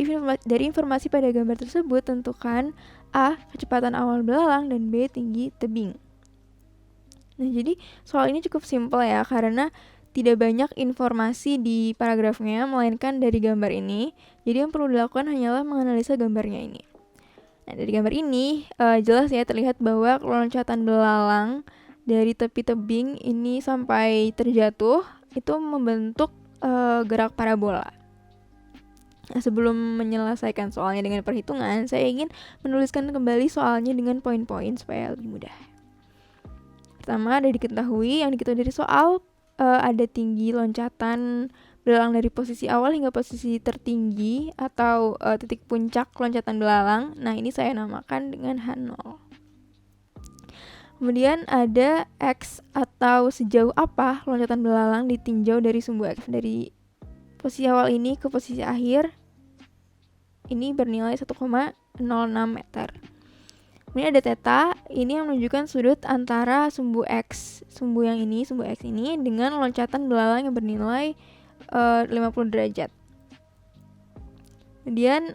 Speaker 10: Dari informasi pada gambar tersebut, tentukan A. kecepatan awal belalang dan B. tinggi tebing. Nah, jadi soal ini cukup simpel ya, karena tidak banyak informasi di paragrafnya, melainkan dari gambar ini. Jadi yang perlu dilakukan hanyalah menganalisa gambarnya ini. Nah, dari gambar ini jelas ya terlihat bahwa loncatan belalang dari tepi tebing ini sampai terjatuh itu membentuk gerak parabola. Nah, sebelum menyelesaikan soalnya dengan perhitungan, saya ingin menuliskan kembali soalnya dengan poin-poin supaya lebih mudah. Pertama, yang diketahui dari soal ada tinggi loncatan belalang dari posisi awal hingga posisi tertinggi atau titik puncak loncatan belalang. Nah, ini saya namakan dengan H0. Kemudian ada X atau sejauh apa loncatan belalang ditinjau dari sumbu X. Dari posisi awal ini ke posisi akhir ini bernilai 1,06 meter. Kemudian ada theta, ini yang menunjukkan sudut antara sumbu X ini dengan loncatan belalang yang bernilai 50 derajat. Kemudian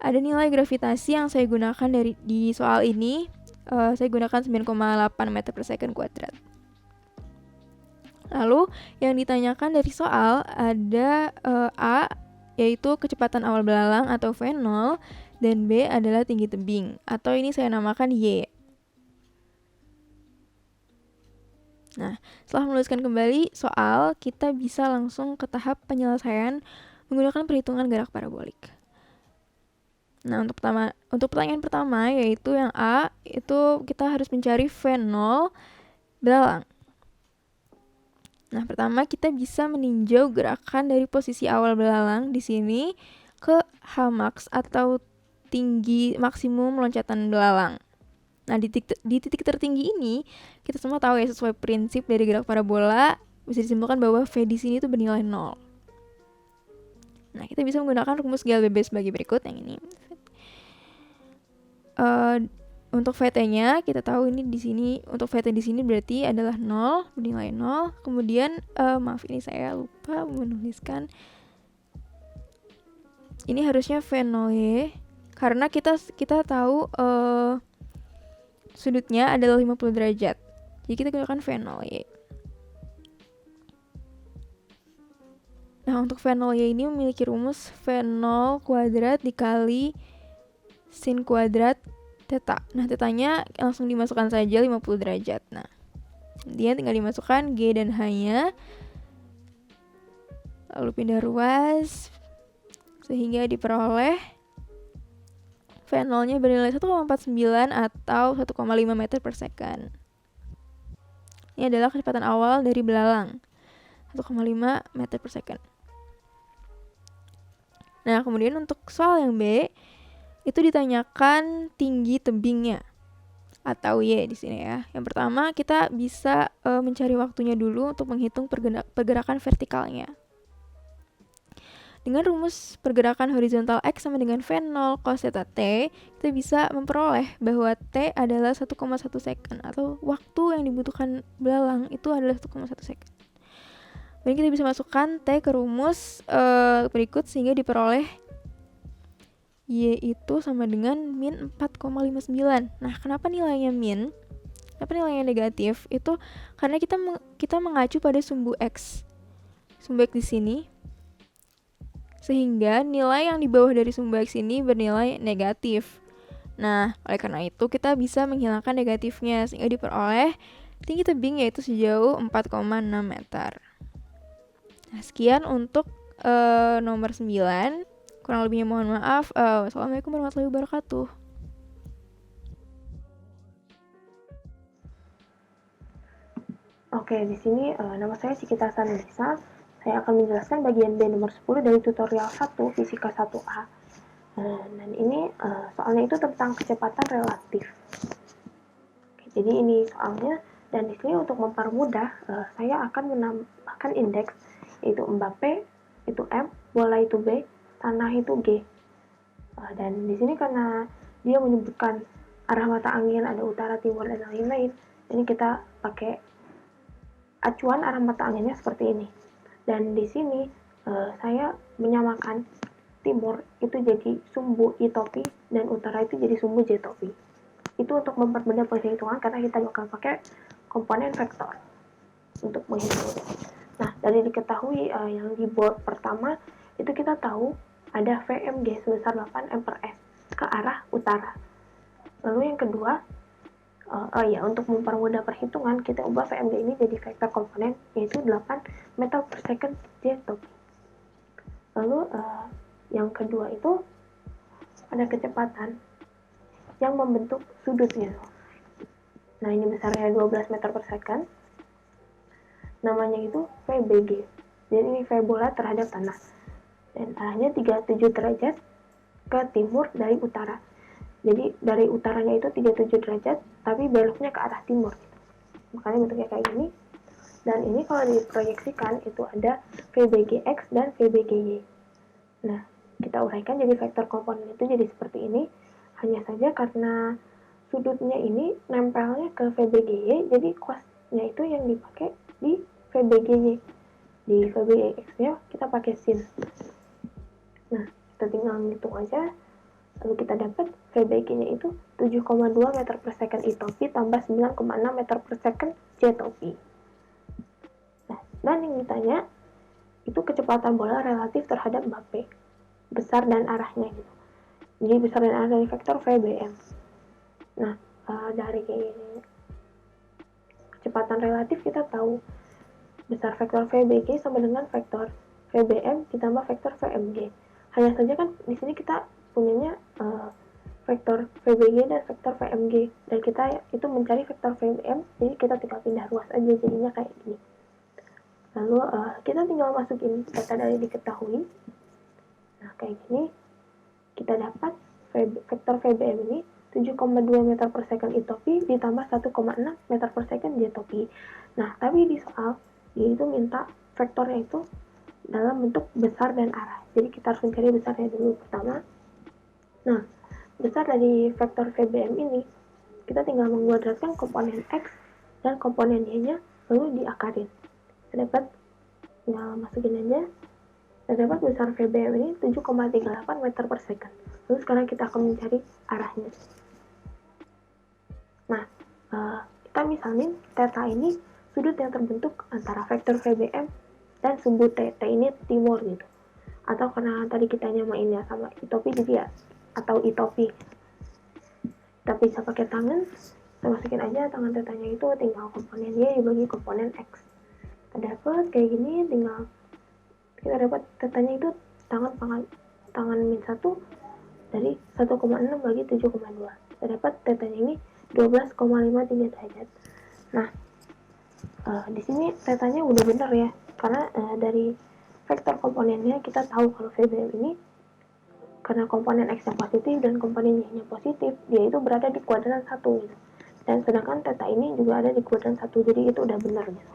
Speaker 10: ada nilai gravitasi yang saya gunakan di soal ini. Saya gunakan 9,8 meter per second kuadrat. Lalu yang ditanyakan dari soal ada A, yaitu kecepatan awal belalang atau V0, dan B adalah tinggi tebing, atau ini saya namakan Y. Nah, setelah menuliskan kembali soal, kita bisa langsung ke tahap penyelesaian menggunakan perhitungan gerak parabolik. Nah, untuk pertanyaan pertama, yaitu yang A, itu kita harus mencari V0 belalang. Nah, pertama kita bisa meninjau gerakan dari posisi awal belalang di sini ke Hmax atau tinggi maksimum loncatan belalang. Nah, di titik tertinggi ini kita semua tahu ya, sesuai prinsip dari gerak parabola bisa disimpulkan bahwa V di sini itu bernilai 0. Nah, kita bisa menggunakan rumus GLBB sebagai berikut yang ini. Untuk VT-nya kita tahu ini di sini, untuk VT di sini berarti adalah 0, bernilai 0. Kemudian maaf, ini saya lupa menuliskan. Ini harusnya V0Y karena kita tahu sudutnya adalah 50 derajat. Jadi kita gunakan V0Y. Nah, untuk V0Y ini memiliki rumus V0 kuadrat dikali sin kuadrat theta. Nah, tetanya langsung dimasukkan saja 50 derajat. Nah, kemudian tinggal dimasukkan G dan H-nya. Lalu pindah ruas sehingga diperoleh V0-nya bernilai 1,49 atau 1,5 meter per second. Ini adalah kecepatan awal dari belalang, 1,5 meter per second. Nah, kemudian untuk soal yang B, itu ditanyakan tinggi tebingnya atau Y di sini ya. Yang pertama kita bisa mencari waktunya dulu untuk menghitung pergerakan vertikalnya. Dengan rumus pergerakan horizontal X sama dengan V0 cos theta T, kita bisa memperoleh bahwa T adalah 1,1 second atau waktu yang dibutuhkan belalang itu adalah 1,1 second. Dan kita bisa masukkan T ke rumus berikut sehingga diperoleh Y itu sama dengan min 4,59. Nah, kenapa nilainya min? Kenapa nilainya negatif? Itu karena kita mengacu pada sumbu X. Sumbu X di sini. Sehingga nilai yang di bawah dari sumbu X ini bernilai negatif. Nah, oleh karena itu kita bisa menghilangkan negatifnya sehingga diperoleh tinggi tebing yaitu sejauh 4,6 meter. Nah, sekian untuk nomor 9. Kurang lebihnya mohon maaf. Wassalamualaikum warahmatullahi wabarakatuh.
Speaker 4: Oke, di sini nama saya Cikita Sanisa. Saya akan menjelaskan bagian B nomor 10 dari tutorial 1 Fisika 1A. Dan ini soalnya itu tentang kecepatan relatif. Oke, jadi ini soalnya, dan di sini untuk mempermudah, saya akan menambahkan indeks, yaitu Mbappe itu M, bola itu B, tanah itu G. Dan di sini karena dia menyebutkan arah mata angin, ada utara, timur, dan lain-lain, ini kita pakai acuan arah mata anginnya seperti ini. Dan di sini saya menyamakan timur itu jadi sumbu I topi dan utara itu jadi sumbu J topi. Itu untuk mempermudah perhitungan karena kita bakal pakai komponen vektor untuk menghitung. Nah, dari diketahui yang di board pertama itu kita tahu ada VMG sebesar 8 M per S ke arah utara. Lalu yang kedua, untuk mempermudah perhitungan, kita ubah VMG ini jadi vektor komponen, yaitu 8 meter per second J topi. Lalu yang kedua itu ada kecepatan yang membentuk sudut gitu. Nah, ini besarnya 12 meter per second. Namanya itu VBG. Jadi ini V bola terhadap tanah. Dan arahnya 37 derajat ke timur dari utara. Jadi dari utaranya itu 37 derajat, tapi beloknya ke arah timur. Makanya bentuknya kayak gini. Dan ini kalau diproyeksikan itu ada VBGX dan VBGY. Nah, kita uraikan jadi vektor komponen itu jadi seperti ini. Hanya saja karena sudutnya ini nempelnya ke VBGY, jadi cosnya itu yang dipakai di VBGY. Di VBGX-nya kita pakai sin. Nah, kita tinggal ngitung aja. Lalu kita dapat VBG-nya itu 7,2 meter per second I topi tambah 9,6 meter per second J topi. Nah, dan yang ditanya itu kecepatan bola relatif terhadap Mbappe, besar dan arahnya gitu. Jadi besar dan arah dari vektor VBM. Nah, dari kecepatan relatif kita tahu besar vektor VBG sama dengan vektor VBM ditambah vektor VMG. Hanya saja kan di sini kita punyanya vektor VBG dan vektor VMG, dan kita itu mencari vektor VBM, jadi kita tinggal pindah ruas aja, jadinya kayak gini. Lalu kita tinggal masukin data dari diketahui. Nah, kayak gini kita dapat vektor VBM ini 7,2 meter per second I topi ditambah 1,6 meter per second J topi. Nah, tapi di soal dia itu minta vektornya itu dalam bentuk besar dan arah. Jadi kita harus mencari besarnya dulu pertama. Nah, besar dari vektor VBM ini kita tinggal menguadratkan komponen X dan komponen Y-nya lalu diakarin. Kita dapat, tinggal masukin aja. Kita dapat besar VBM ini 7,38 meter per second. Lalu sekarang kita akan mencari arahnya. Nah, kita misalin theta ini sudut yang terbentuk antara vektor VBM dan sumbu T. T ini timur gitu. Atau karena tadi kita nyamainnya sama I topi jadi ya, atau I topi. Kita bisa pakai tangan, kita masukin aja tangan tetanya itu tinggal komponen Y dibagi komponen X. Kita dapat kayak gini, tinggal kita dapat tetanya itu tangan min 1 dari 1,6 bagi 7,2. Kita dapat tetanya ini 12,53 derajat. Nah, di sini tetanya udah benar ya, karena dari vektor komponennya kita tahu kalau VBM ini karena komponen X-nya positif dan komponen Y-nya positif, dia itu berada di kuadran 1 gitu. Dan sedangkan theta ini juga ada di kuadran 1, jadi itu udah benar gitu.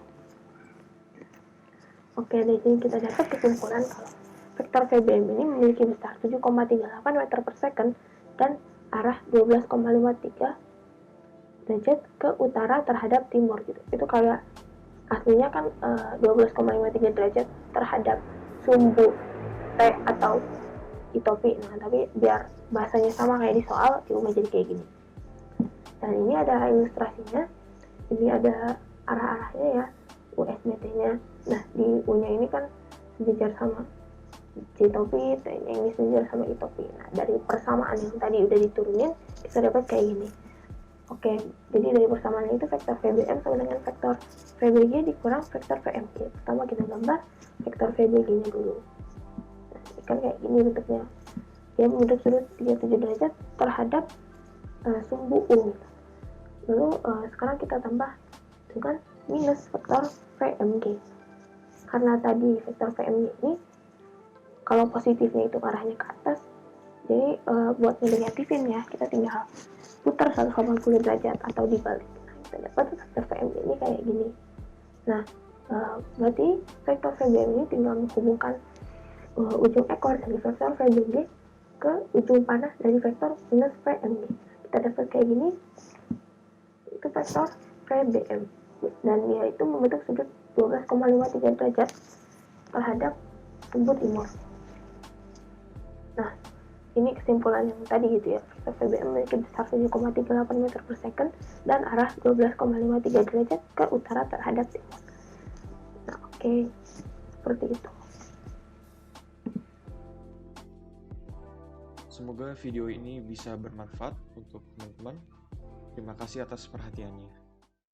Speaker 4: Oke, dari sini kita dapat kesimpulan kalau vektor VBM ini memiliki besar 7,38 meter per second dan arah 12,53 derajat ke utara terhadap timur gitu. Itu kayak aslinya kan 12,53 derajat terhadap sumbu T atau I topi. Nah, tapi biar bahasanya sama kayak di soal, diubah jadi kayak gini. Dan ini ada ilustrasinya. Ini ada arah-arahnya ya, USBT-nya. Nah, di U-nya ini kan sejajar sama J topi, yang ini sejajar sama I topi. Nah, dari persamaan yang tadi udah diturunin, kita dapat kayak gini. Oke, jadi dari persamaan itu vektor VBM sama dengan vektor VBG dikurang vektor VMG. Pertama kita gambar vektor VBG-nya dulu. Nah, ini kan kayak gini bentuknya. Dia membentuk sudut 37 derajat terhadap sumbu U. Lalu sekarang kita tambah dengan minus vektor VMG. Karena tadi vektor VMG ini kalau positifnya itu arahnya ke atas, jadi buat negatifin ya, kita tinggal putar 180 derajat atau dibalik. Nah, kita dapat vektor VMG ini kayak gini. Nah, berarti vektor VBM ini tinggal menghubungkan ujung ekor dari vektor VBG ke ujung panah dari vektor minus VMG. Kita dapat kayak gini, itu vektor VBM. Dan dia itu membentuk sudut 12,53 derajat terhadap sumbu timur. Nah, ini kesimpulan yang tadi gitu ya. Vektor VBM memiliki besar 7,38 meter per second dan arah 12,53 derajat ke utara terhadap timur. Nah, oke. Seperti itu.
Speaker 6: Semoga video ini bisa bermanfaat untuk teman-teman. Terima kasih atas perhatiannya.